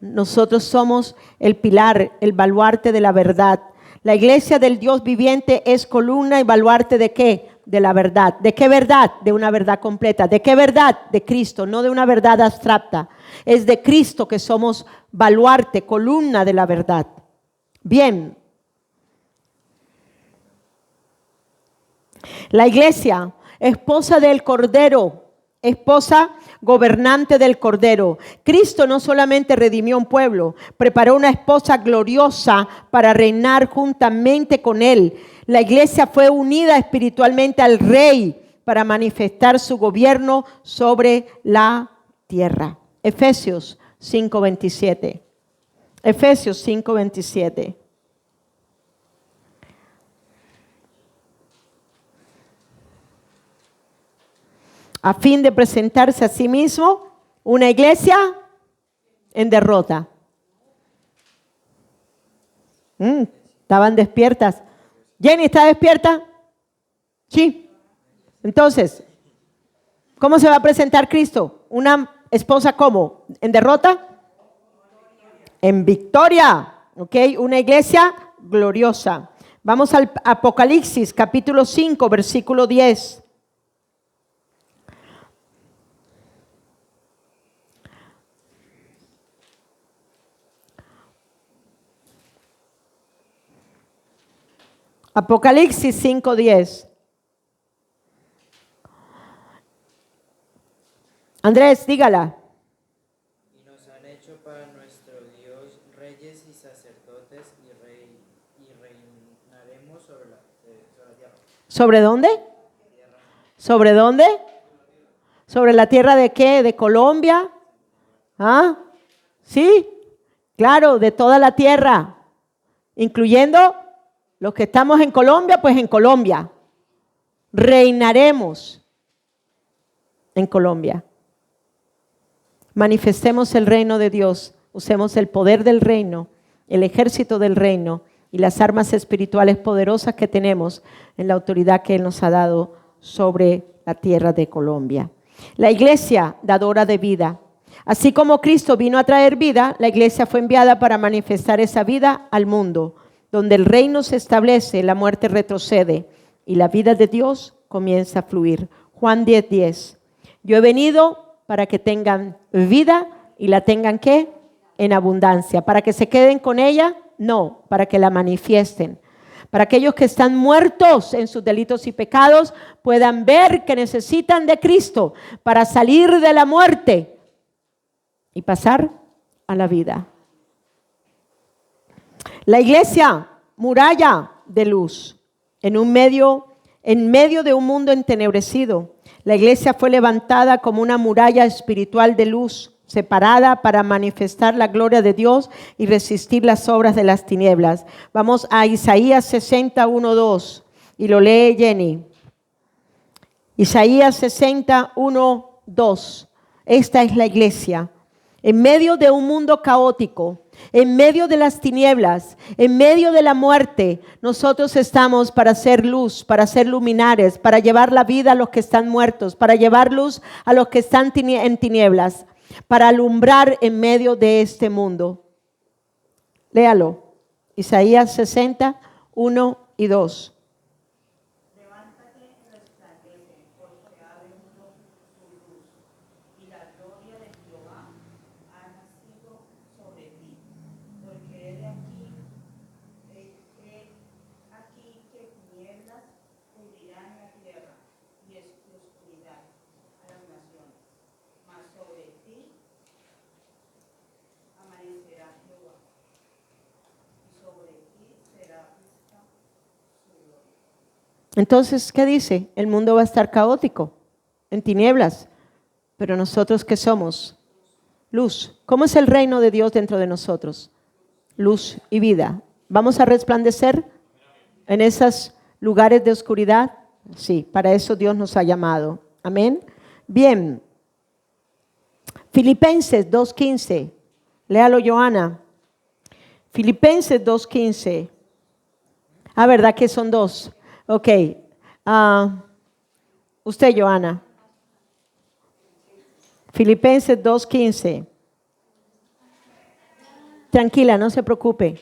Nosotros somos el pilar, el baluarte de la verdad. La iglesia del Dios viviente es columna y baluarte ¿de qué? De la verdad. ¿De qué verdad? De una verdad completa. ¿De qué verdad? De Cristo, no de una verdad abstracta. Es de Cristo que somos baluarte, columna de la verdad. Bien. La iglesia, esposa del Cordero, esposa gobernante del Cordero. Cristo no solamente redimió un pueblo, preparó una esposa gloriosa para reinar juntamente con él. La iglesia fue unida espiritualmente al Rey para manifestar su gobierno sobre la tierra. Efesios 5:27. Efesios 5:27. A fin de presentarse a sí mismo una iglesia en derrota. Estaban despiertas. Jenny, ¿está despierta? Sí. Entonces, ¿cómo se va a presentar Cristo? ¿Una esposa cómo? ¿En derrota? En victoria. ¿Ok? Una iglesia gloriosa. Vamos al Apocalipsis, capítulo 5, versículo 10. Apocalipsis 5:10. Andrés, dígala. Y nos han hecho para nuestro Dios reyes y sacerdotes y reinaremos sobre la tierra. ¿Sobre dónde? ¿Sobre dónde? ¿Sobre la tierra de qué? ¿De Colombia? ¿Ah? ¿Sí? Claro, de toda la tierra, incluyendo los que estamos en Colombia, pues en Colombia. Reinaremos en Colombia. Manifestemos el reino de Dios. Usemos el poder del reino, el ejército del reino y las armas espirituales poderosas que tenemos en la autoridad que Él nos ha dado sobre la tierra de Colombia. La iglesia, dadora de vida. Así como Cristo vino a traer vida, la iglesia fue enviada para manifestar esa vida al mundo. Donde el reino se establece, la muerte retrocede y la vida de Dios comienza a fluir. Juan 10:10. Yo he venido para que tengan vida y la tengan ¿qué? En abundancia. ¿Para que se queden con ella? No, para que la manifiesten. Para aquellos que están muertos en sus delitos y pecados puedan ver que necesitan de Cristo para salir de la muerte y pasar a la vida. La iglesia, muralla de luz, en medio de un mundo entenebrecido. La iglesia fue levantada como una muralla espiritual de luz, separada para manifestar la gloria de Dios y resistir las obras de las tinieblas. Vamos a Isaías 61:2 y lo lee Jenny. Isaías 61:2. Esta es la iglesia. En medio de un mundo caótico, en medio de las tinieblas, en medio de la muerte, nosotros estamos para hacer luz, para ser luminares, para llevar la vida a los que están muertos, para llevar luz a los que están en tinieblas, para alumbrar en medio de este mundo. Léalo. Isaías 60, 1 y 2. Levántate, resplandece, porque ha venido tu luz, y la gloria de Jehová ha nacido sobre ti. Porque he aquí que tinieblas cubrirán la tierra, y oscuridad a las naciones. Mas sobre ti amanecerá Jehová, y sobre ti será vista su gloria. Entonces, ¿qué dice? El mundo va a estar caótico, en tinieblas. Pero nosotros, ¿qué somos? Luz. ¿Cómo es el reino de Dios dentro de nosotros? Luz y vida. ¿Vamos a resplandecer en esos lugares de oscuridad? Sí, para eso Dios nos ha llamado. Amén. Bien. Filipenses 2:15. Léalo, Joana. Filipenses 2:15. Ah, ¿verdad que son dos? Ok. Usted, Joana. Filipenses 2:15. Tranquila, no se preocupe.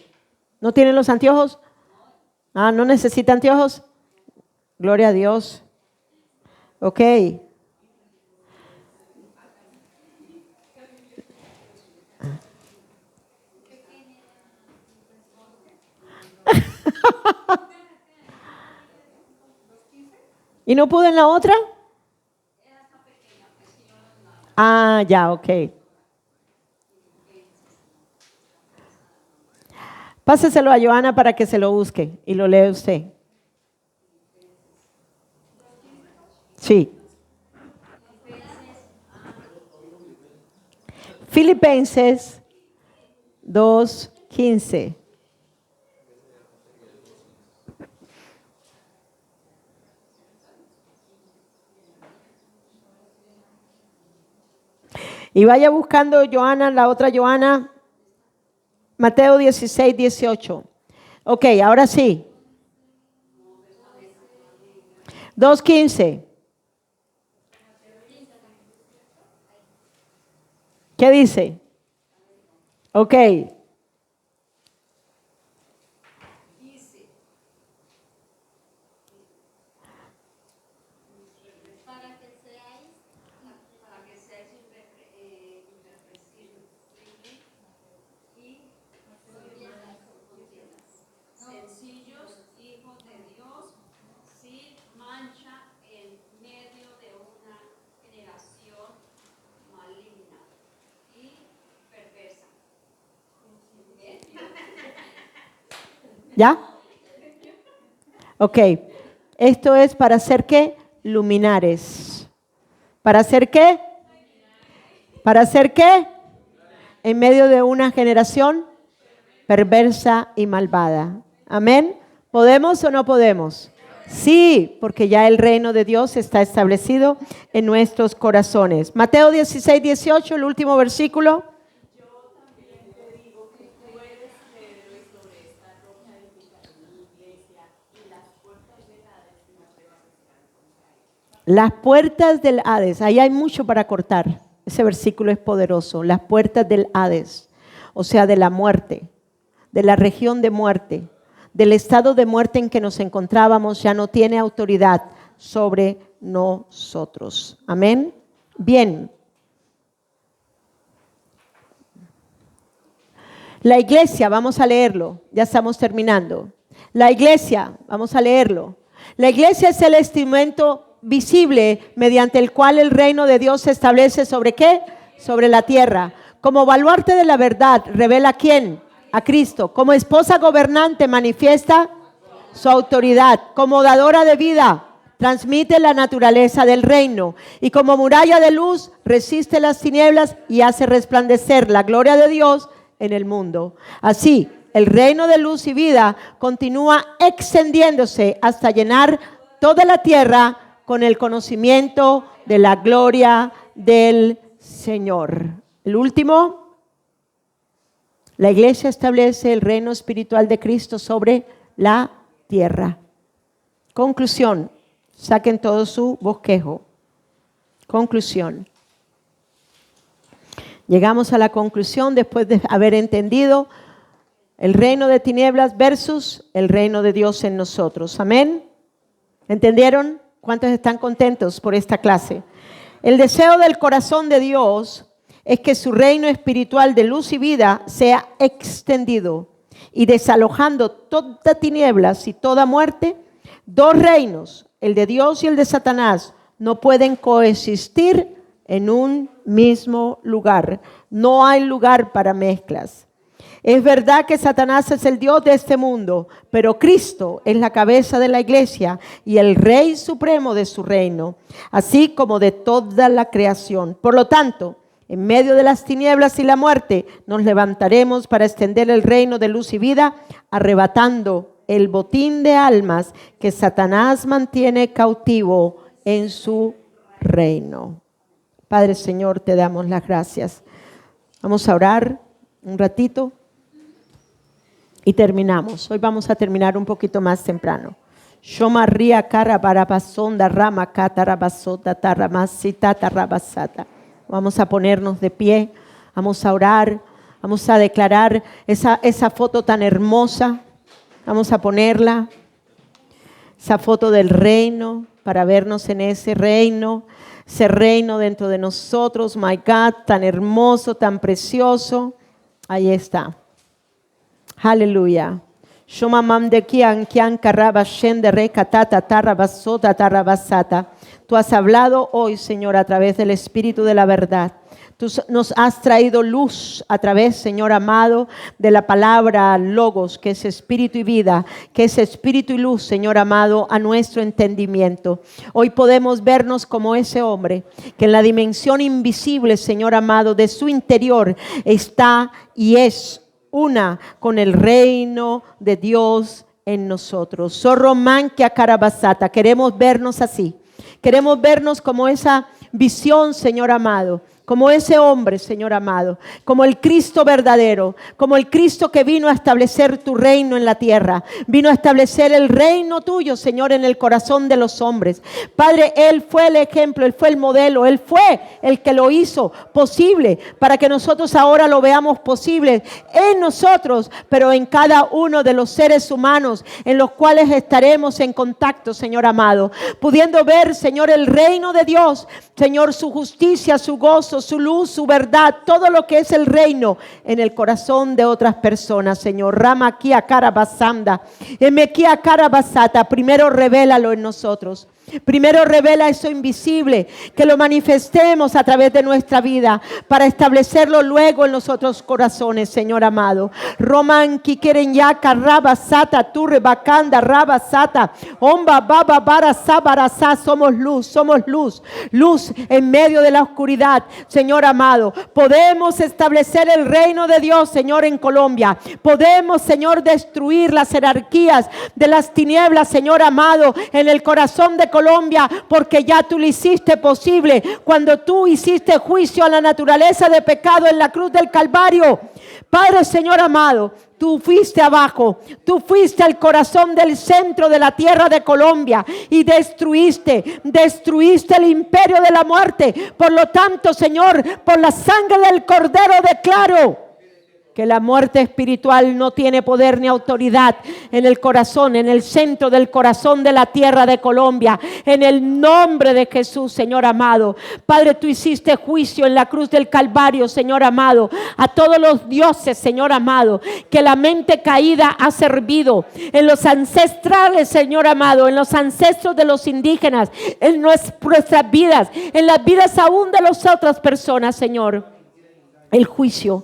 ¿No tienen los anteojos? Ah, ¿no necesita anteojos? Gloria a Dios. Ok. ¿Y no pude en la otra? Ah, ya, ok. Páseselo a Joana para que se lo busque y lo lee usted. Sí. Filipenses 2:15. Y vaya buscando Joana, la otra Joana, Mateo 16:18. Ok, ahora sí. 2:15. ¿Qué dice? Ok. Sencillos, hijos de Dios, sin mancha en medio de una generación maligna y perversa. ¿Ya? Ok. Esto es para hacer qué? Luminares. ¿Para hacer qué? ¿Para hacer qué? En medio de una generación perversa y malvada. Amén. ¿Podemos o no podemos? Sí, porque ya el reino de Dios está establecido en nuestros corazones. Mateo 16:18, el último versículo. Las puertas del Hades, ahí hay mucho para cortar. Ese versículo es poderoso. Las puertas del Hades, o sea, de la muerte, de la región de muerte, del estado de muerte en que nos encontrábamos, ya no tiene autoridad sobre nosotros. Amén. Bien. La iglesia, vamos a leerlo, ya estamos terminando. La iglesia, vamos a leerlo. La iglesia es el instrumento visible mediante el cual el reino de Dios se establece ¿sobre qué? Sobre la tierra. Como baluarte de la verdad, revela ¿a quién? A Cristo. Como esposa gobernante manifiesta su autoridad. Como dadora de vida, transmite la naturaleza del reino. Y como muralla de luz, resiste las tinieblas y hace resplandecer la gloria de Dios en el mundo. Así, el reino de luz y vida continúa extendiéndose hasta llenar toda la tierra con el conocimiento de la gloria del Señor. El último, la iglesia establece el reino espiritual de Cristo sobre la tierra. Conclusión, saquen todo su bosquejo. Conclusión. Llegamos a la conclusión después de haber entendido el reino de tinieblas versus el reino de Dios en nosotros. Amén. ¿Entendieron? ¿Cuántos están contentos por esta clase? El deseo del corazón de Dios es que su reino espiritual de luz y vida sea extendido y desalojando toda tinieblas y toda muerte. Dos reinos, el de Dios y el de Satanás, no pueden coexistir en un mismo lugar. No hay lugar para mezclas. Es verdad que Satanás es el Dios de este mundo, pero Cristo es la cabeza de la iglesia y el Rey supremo de su reino, así como de toda la creación. Por lo tanto, en medio de las tinieblas y la muerte, nos levantaremos para extender el reino de luz y vida, arrebatando el botín de almas que Satanás mantiene cautivo en su reino. Padre Señor, te damos las gracias. Vamos a orar un ratito y terminamos. Hoy vamos a terminar un poquito más temprano. Shomaria cara barabasonda rama catarabasota taramasita tarabasata. Vamos a ponernos de pie, vamos a orar, vamos a declarar esa foto tan hermosa. Vamos a ponerla, esa foto del reino, para vernos en ese reino dentro de nosotros. My God, tan hermoso, tan precioso. Ahí está. Aleluya. Tú has hablado hoy, Señor, a través del Espíritu de la verdad. Tú nos has traído luz a través, Señor amado, de la palabra Logos, que es espíritu y vida, que es espíritu y luz, Señor amado, a nuestro entendimiento. Hoy podemos vernos como ese hombre que en la dimensión invisible, Señor amado, de su interior está y es una con el reino de Dios en nosotros. Sorromanquia carabasata. Queremos vernos así. Queremos vernos como esa visión, Señor amado, como ese hombre, Señor amado, como el Cristo verdadero, como el Cristo que vino a establecer tu reino en la tierra, vino a establecer el reino tuyo, Señor, en el corazón de los hombres. Padre, Él fue el ejemplo, Él fue el modelo, Él fue el que lo hizo posible para que nosotros ahora lo veamos posible en nosotros, pero en cada uno de los seres humanos en los cuales estaremos en contacto, Señor amado, pudiendo ver, Señor, el reino de Dios, Señor, su justicia, su gozo, su luz, su verdad, todo lo que es el reino en el corazón de otras personas, Señor. Rama kia carabasanda, emequia carabasata. Primero revélalo en nosotros. Primero revela eso invisible, que lo manifestemos a través de nuestra vida para establecerlo luego en los otros corazones, Señor amado. Roman quieren ya carabasata, turre bacanda rabasata, omba baba bara sabarasa. Somos luz, luz en medio de la oscuridad, Señor amado. Podemos establecer el reino de Dios, Señor, en Colombia. Podemos, Señor, destruir las jerarquías de las tinieblas, Señor amado, en el corazón de Colombia, porque ya tú lo hiciste posible cuando tú hiciste juicio a la naturaleza de pecado en la cruz del Calvario. Padre, Señor amado, tú fuiste abajo, tú fuiste al corazón del centro de la tierra de Colombia y destruiste el imperio de la muerte. Por lo tanto, Señor, por la sangre del Cordero declaro que la muerte espiritual no tiene poder ni autoridad en el corazón, en el centro del corazón de la tierra de Colombia. En el nombre de Jesús, Señor amado. Padre, tú hiciste juicio en la cruz del Calvario, Señor amado, a todos los dioses, Señor amado, que la mente caída ha servido. En los ancestrales, Señor amado, en los ancestros de los indígenas, en nuestras vidas, en las vidas aún de las otras personas, Señor. El juicio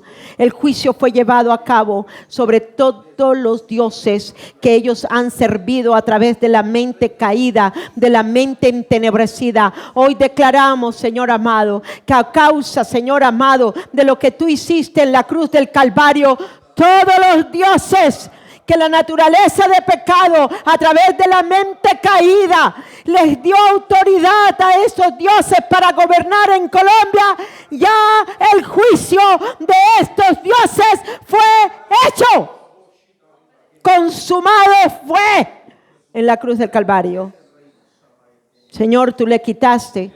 fue llevado a cabo sobre todos los dioses que ellos han servido a través de la mente caída, de la mente entenebrecida. Hoy declaramos, Señor amado, que a causa, Señor amado, de lo que tú hiciste en la cruz del Calvario, todos los dioses que la naturaleza de pecado a través de la mente caída les dio autoridad a esos dioses para gobernar en Colombia, ya el juicio de estos dioses fue hecho. Consumado fue en la cruz del Calvario. Señor, tú le quitaste,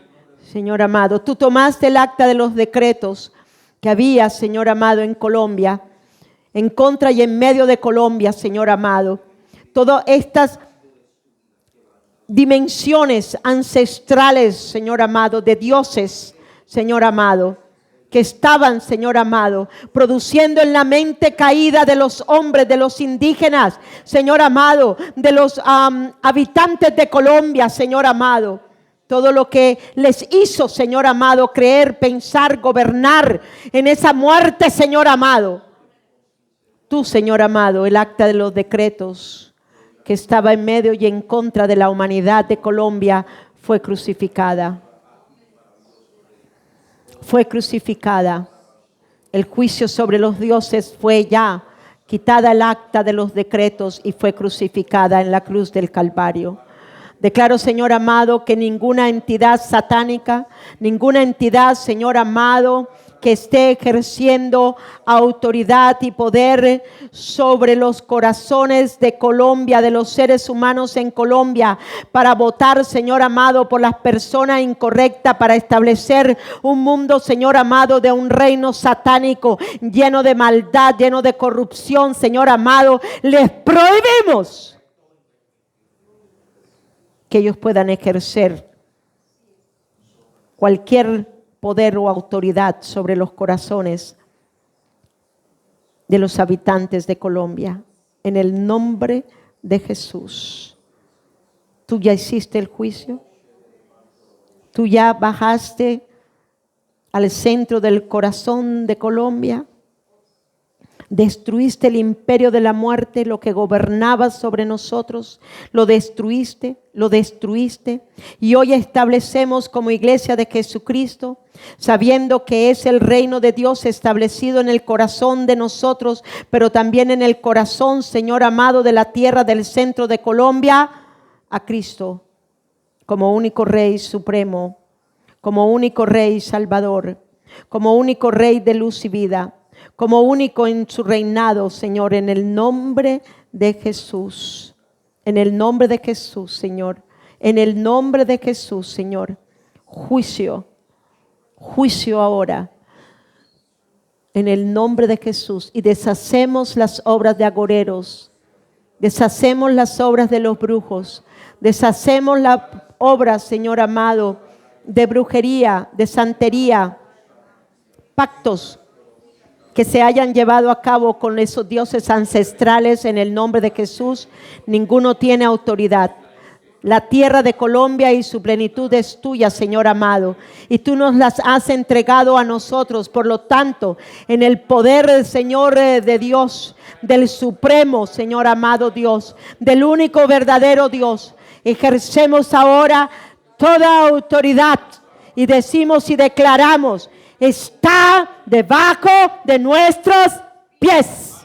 Señor amado, tú tomaste el acta de los decretos que había, Señor amado, en Colombia, en contra y en medio de Colombia, Señor amado. Todas estas dimensiones ancestrales, Señor amado, de dioses, Señor amado, que estaban, Señor amado, produciendo en la mente caída de los hombres, de los indígenas, Señor amado, de los habitantes de Colombia, Señor amado. Todo lo que les hizo, Señor amado, creer, pensar, gobernar en esa muerte, Señor amado. Tú, Señor amado, el acta de los decretos que estaba en medio y en contra de la humanidad de Colombia fue crucificada. Fue crucificada. El juicio sobre los dioses fue ya quitada el acta de los decretos y fue crucificada en la cruz del Calvario. Declaro, Señor amado, que ninguna entidad satánica, ninguna entidad, Señor amado, que esté ejerciendo autoridad y poder sobre los corazones de Colombia, de los seres humanos en Colombia, para votar, Señor amado, por las personas incorrectas, para establecer un mundo, Señor amado, de un reino satánico lleno de maldad, lleno de corrupción, Señor amado, les prohibimos que ellos puedan ejercer cualquier poder o autoridad sobre los corazones de los habitantes de Colombia. En el nombre de Jesús. Tú ya hiciste el juicio. Tú ya bajaste al centro del corazón de Colombia. Destruiste el imperio de la muerte, lo que gobernaba sobre nosotros, lo destruiste. Y hoy establecemos como iglesia de Jesucristo, sabiendo que es el reino de Dios establecido en el corazón de nosotros, pero también en el corazón, Señor amado, de la tierra del centro de Colombia, a Cristo como único Rey supremo, como único Rey Salvador, como único Rey de luz y vida, como único en su reinado, Señor, en el nombre de Jesús. En el nombre de Jesús, Señor. En el nombre de Jesús, Señor. Juicio ahora. En el nombre de Jesús. Y deshacemos las obras de agoreros. Deshacemos las obras de los brujos. Deshacemos las obras, Señor amado, de brujería, de santería, pactos que se hayan llevado a cabo con esos dioses ancestrales. En el nombre de Jesús, ninguno tiene autoridad. La tierra de Colombia y su plenitud es tuya, Señor amado, y tú nos las has entregado a nosotros. Por lo tanto, en el poder del Señor de Dios, del supremo, Señor amado Dios, del único verdadero Dios, ejercemos ahora toda autoridad y decimos y declaramos: está debajo de nuestros pies.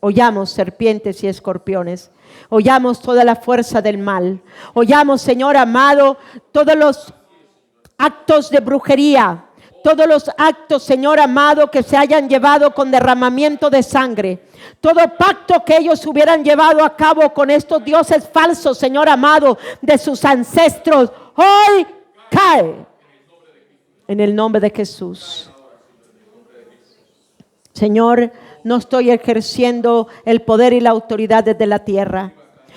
Hollamos serpientes y escorpiones. Hollamos toda la fuerza del mal. Hollamos, Señor amado, todos los actos de brujería. Todos los actos, Señor amado, que se hayan llevado con derramamiento de sangre. Todo pacto que ellos hubieran llevado a cabo con estos dioses falsos, Señor amado, de sus ancestros, hoy cae. En el nombre de Jesús. Señor, no estoy ejerciendo el poder y la autoridad desde la tierra.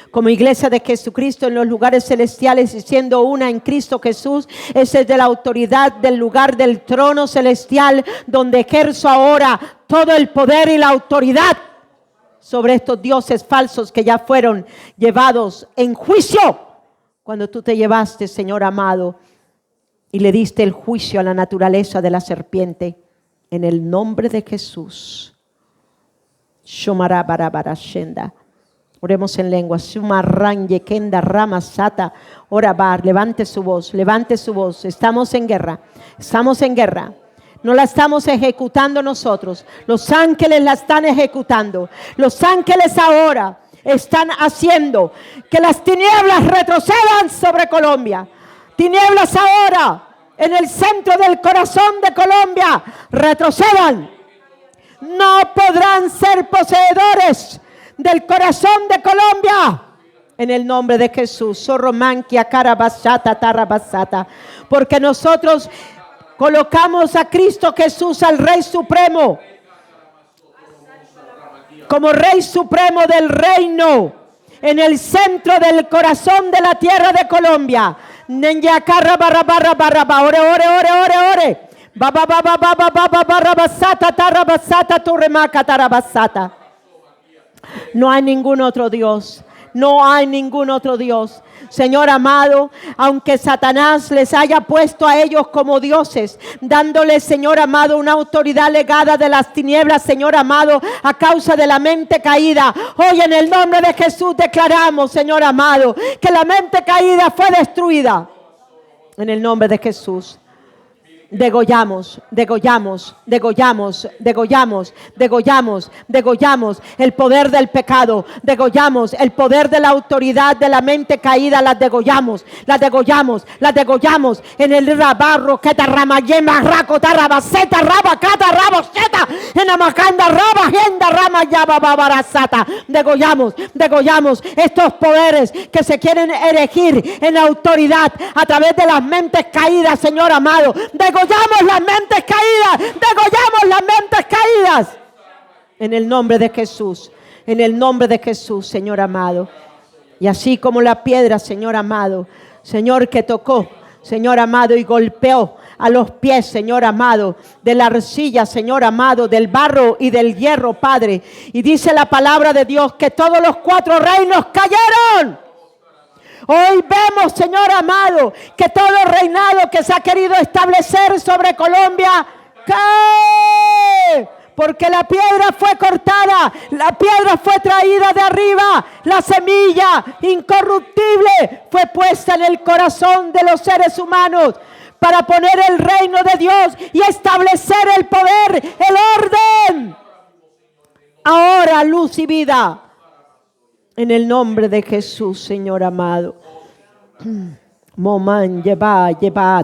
Como iglesia de Jesucristo en los lugares celestiales y siendo una en Cristo Jesús, esa es de la autoridad del lugar del trono celestial, donde ejerzo ahora todo el poder y la autoridad sobre estos dioses falsos que ya fueron llevados en juicio cuando tú te llevaste, Señor amado, y le diste el juicio a la naturaleza de la serpiente. En el nombre de Jesús. Oremos en lengua. Orabar. Levante su voz. Levante su voz. Estamos en guerra. Estamos en guerra. No la estamos ejecutando nosotros. Los ángeles la están ejecutando. Los ángeles ahora están haciendo que las tinieblas retrocedan sobre Colombia. Tinieblas ahora en el centro del corazón de Colombia retrocedan. No podrán ser poseedores del corazón de Colombia. En el nombre de Jesús. Soromanquia, carabasata, tarabasata. Porque nosotros colocamos a Cristo Jesús, al Rey Supremo, como Rey Supremo del reino, en el centro del corazón de la tierra de Colombia. Nenya carra barra barra barra ba. Ore, ore, ore, ore, ore. Ba ba ba ba ba ba ba ba barra basata, tarabasata, turremaca, tarabasata. No hay ningún otro Dios. No hay ningún otro Dios. Señor amado, aunque Satanás les haya puesto a ellos como dioses, dándoles, Señor amado, una autoridad legada de las tinieblas, Señor amado, a causa de la mente caída, hoy en el nombre de Jesús declaramos, Señor amado, que la mente caída fue destruida. En el nombre de Jesús. Degollamos, degollamos, degollamos, degollamos, degollamos, degollamos el poder del pecado, degollamos el poder de la autoridad de la mente caída, las degollamos, las degollamos, las degollamos en el rabarro que te ramayema raco tarabaceta rabacata raboseta en amacanda rabagenda ramayaba babarasata. Degollamos, degollamos estos poderes que se quieren erigir en autoridad a través de las mentes caídas, Señor amado. Degollamos las mentes caídas, degollamos las mentes caídas. En el nombre de Jesús, en el nombre de Jesús, Señor amado. Y así como la piedra, Señor amado, Señor, que tocó, Señor amado, y golpeó a los pies, Señor amado, de la arcilla, Señor amado, del barro y del hierro, Padre. Y dice la palabra de Dios que todos los 4 reinos cayeron. Hoy vemos, Señor amado, que todo reinado que se ha querido establecer sobre Colombia cae. Porque la piedra fue cortada, la piedra fue traída de arriba, la semilla incorruptible fue puesta en el corazón de los seres humanos para poner el reino de Dios y establecer el poder, el orden. Ahora luz y vida. En el nombre de Jesús, Señor amado. Moman lleva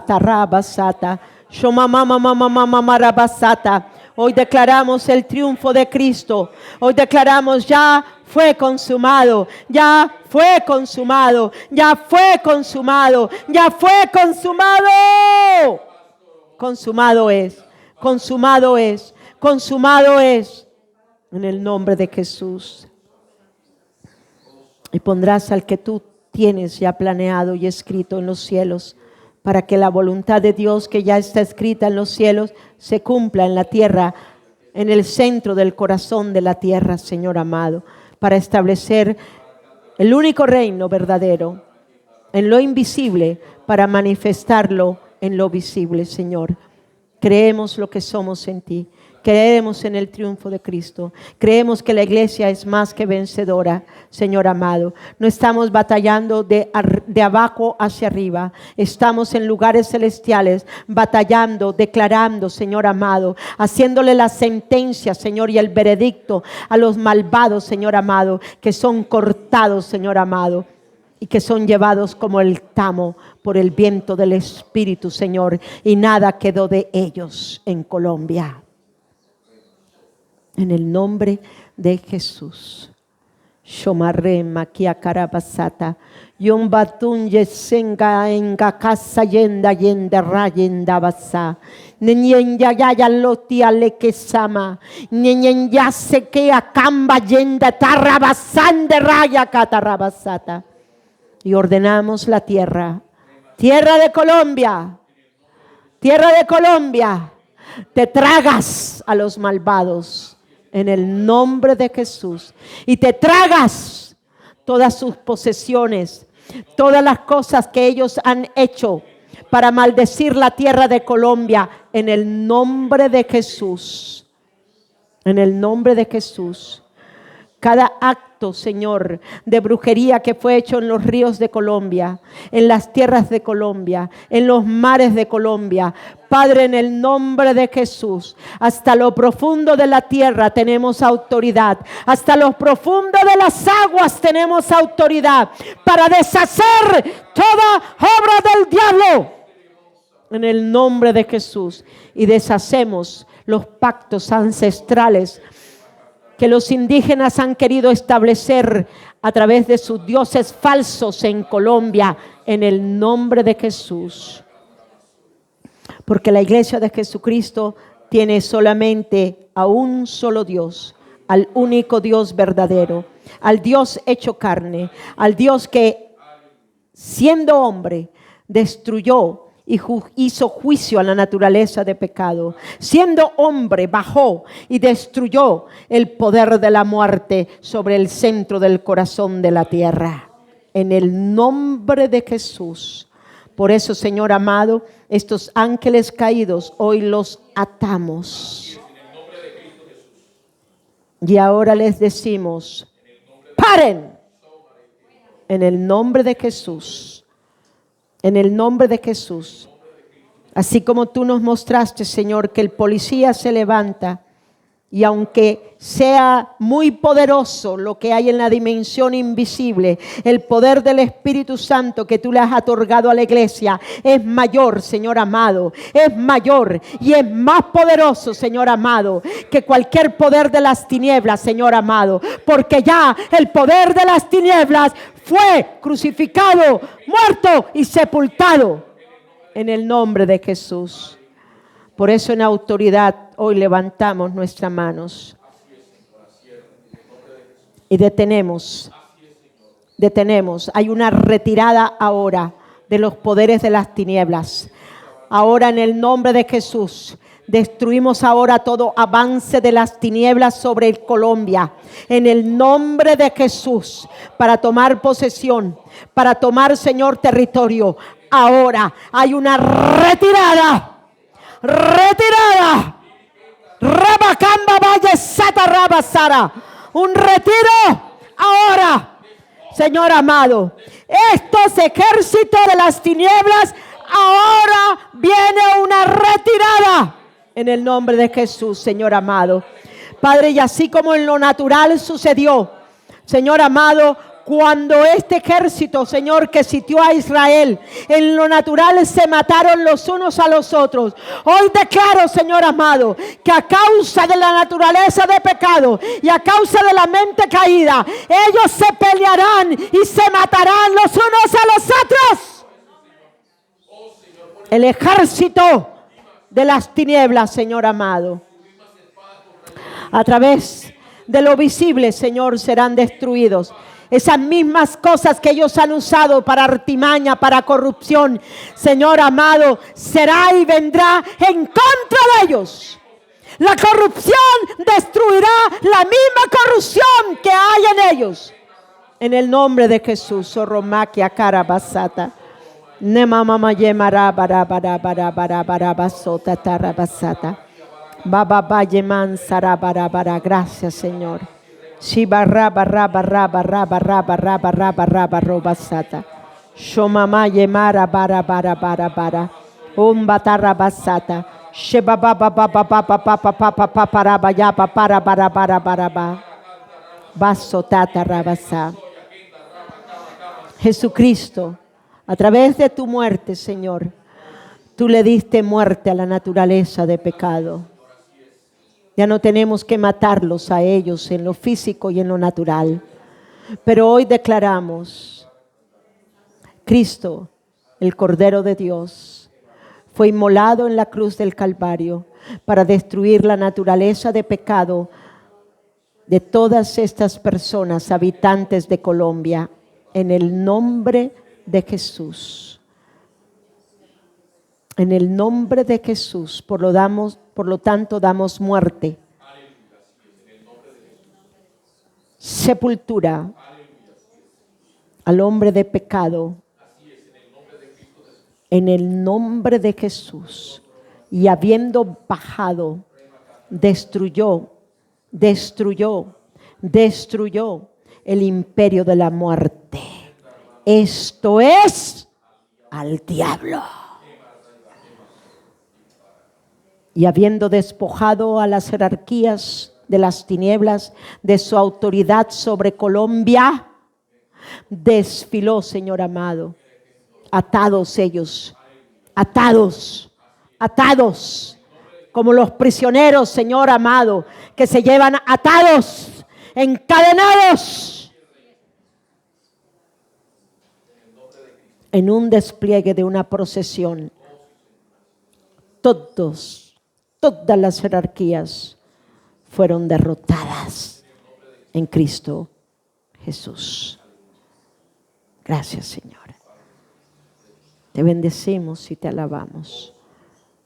tarabasata. Shomamamamamamamarabasata. Hoy declaramos el triunfo de Cristo. Hoy declaramos ya fue consumado. Ya fue consumado. Ya fue consumado. Ya fue consumado. Consumado es. Consumado es. Consumado es. En el nombre de Jesús. Y pondrás al que tú tienes ya planeado y escrito en los cielos, para que la voluntad de Dios que ya está escrita en los cielos se cumpla en la tierra, en el centro del corazón de la tierra, Señor amado, para establecer el único reino verdadero en lo invisible, para manifestarlo en lo visible, Señor. Creemos lo que somos en ti. Creemos en el triunfo de Cristo. Creemos que la iglesia es más que vencedora, Señor amado. No estamos batallando de abajo hacia arriba. Estamos en lugares celestiales, batallando, declarando, Señor amado, haciéndole la sentencia, Señor, y el veredicto a los malvados, Señor amado, que son cortados, Señor amado, y que son llevados como el tamo por el viento del Espíritu, Señor. Y nada quedó de ellos en Colombia. En el nombre de Jesús. Shomarre makia karabasata. Yombatun yesenga enga casa yenda yenda rayenda basa. Nenyenya ya loti aleke sama. Nenyenya seke akamba yenda tarabasande raya katarabasata. Y ordenamos la tierra. Tierra de Colombia. Tierra de Colombia. Te tragas a los malvados. En el nombre de Jesús. Y te tragas todas sus posesiones, todas las cosas que ellos han hecho para maldecir la tierra de Colombia. En el nombre de Jesús. En el nombre de Jesús. cada acto, Señor, de brujería que fue hecho en los ríos de Colombia, en las tierras de Colombia, en los mares de Colombia. Padre, en el nombre de Jesús, hasta lo profundo de la tierra tenemos autoridad. Hasta lo profundo de las aguas tenemos autoridad para deshacer toda obra del diablo. En el nombre de Jesús. Y deshacemos los pactos ancestrales que los indígenas han querido establecer a través de sus dioses falsos en Colombia, en el nombre de Jesús. Porque la iglesia de Jesucristo tiene solamente a un solo Dios, al único Dios verdadero, al Dios hecho carne, al Dios que siendo hombre destruyó y hizo juicio a la naturaleza de pecado. Siendo hombre, bajó y destruyó el poder de la muerte sobre el centro del corazón de la tierra. En el nombre de Jesús. Por eso, Señor amado, estos ángeles caídos hoy los atamos. Y ahora les decimos: paren. En el nombre de Jesús. En el nombre de Jesús. Así como tú nos mostraste, Señor, que el policía se levanta y aunque sea muy poderoso lo que hay en la dimensión invisible, el poder del Espíritu Santo que tú le has otorgado a la iglesia es mayor, Señor amado, es mayor y es más poderoso, Señor amado, que cualquier poder de las tinieblas, Señor amado, porque ya el poder de las tinieblas fue crucificado, muerto y sepultado en el nombre de Jesús. Por eso en autoridad hoy levantamos nuestras manos y detenemos. Hay una retirada ahora de los poderes de las tinieblas. Ahora en el nombre de Jesús. Destruimos ahora todo avance de las tinieblas sobre Colombia. En el nombre de Jesús. Para tomar posesión. Para tomar, Señor, territorio. Ahora hay una retirada. Retirada. Rabacamba Valle Sata Rabasara. Un retiro ahora. Señor amado. Estos ejércitos de las tinieblas. Ahora viene una retirada. En el nombre de Jesús, Señor amado. Padre, y así como en lo natural sucedió, Señor amado, cuando este ejército, Señor, que sitió a Israel, en lo natural se mataron los unos a los otros. Hoy declaro, Señor amado, que a causa de la naturaleza de pecado y a causa de la mente caída, ellos se pelearán y se matarán los unos a los otros. El ejército de las tinieblas, Señor amado, a través de lo visible, Señor, serán destruidos. Esas mismas cosas que ellos han usado para artimaña, para corrupción, Señor amado, será y vendrá en contra de ellos. La corrupción destruirá la misma corrupción que hay en ellos. En el nombre de Jesús, Oromaquia Carabasata. Nemamama yemara bara bara bara bara bara basota tarabasata. Baba yeman sara bara bara. Gracias, Señor. Shiba raba raba raba raba raba raba raba raba robasata. Shomama yemara bara bara bara bara. Umbatara basata. Sheba baba baba baba baba baba baba raba yaba para bara bara bara ba. Basotata rabasa. Jesucristo, a través de tu muerte, Señor, tú le diste muerte a la naturaleza de pecado. Ya no tenemos que matarlos a ellos en lo físico y en lo natural. Pero hoy declaramos, Cristo, el Cordero de Dios, fue inmolado en la cruz del Calvario para destruir la naturaleza de pecado de todas estas personas, habitantes de Colombia, en el nombre de Jesús. En el nombre de Jesús, por lo tanto, damos muerte, sepultura al hombre de pecado. En el nombre de Jesús. Y habiendo bajado, destruyó destruyó el imperio de la muerte. Esto es al diablo. Y habiendo despojado a las jerarquías de las tinieblas de su autoridad sobre Colombia, desfiló, Señor amado, atados ellos, atados, como los prisioneros, Señor amado, que se llevan atados, encadenados, en un despliegue de una procesión. Todas las jerarquías fueron derrotadas en Cristo Jesús. Gracias, Señor. Te bendecimos y te alabamos.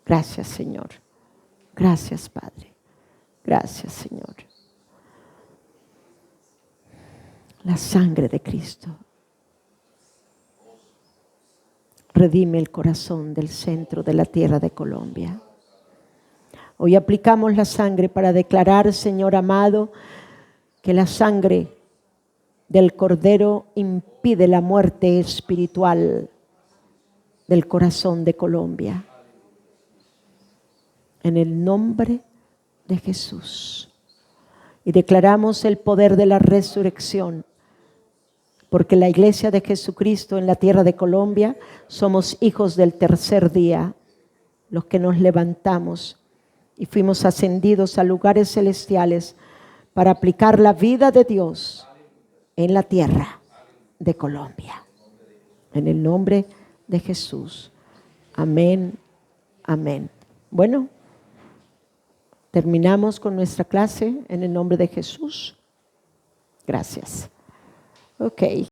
Gracias, Señor. Gracias, Padre. Gracias, Señor. La sangre de Cristo redime el corazón del centro de la tierra de Colombia. Hoy aplicamos la sangre para declarar, Señor amado, que la sangre del Cordero impide la muerte espiritual del corazón de Colombia. En el nombre de Jesús. Y declaramos el poder de la resurrección, porque la iglesia de Jesucristo en la tierra de Colombia somos hijos del tercer día, los que nos levantamos y fuimos ascendidos a lugares celestiales para aplicar la vida de Dios en la tierra de Colombia. En el nombre de Jesús. Amén. Amén. Bueno, terminamos con nuestra clase en el nombre de Jesús. Gracias. Ok.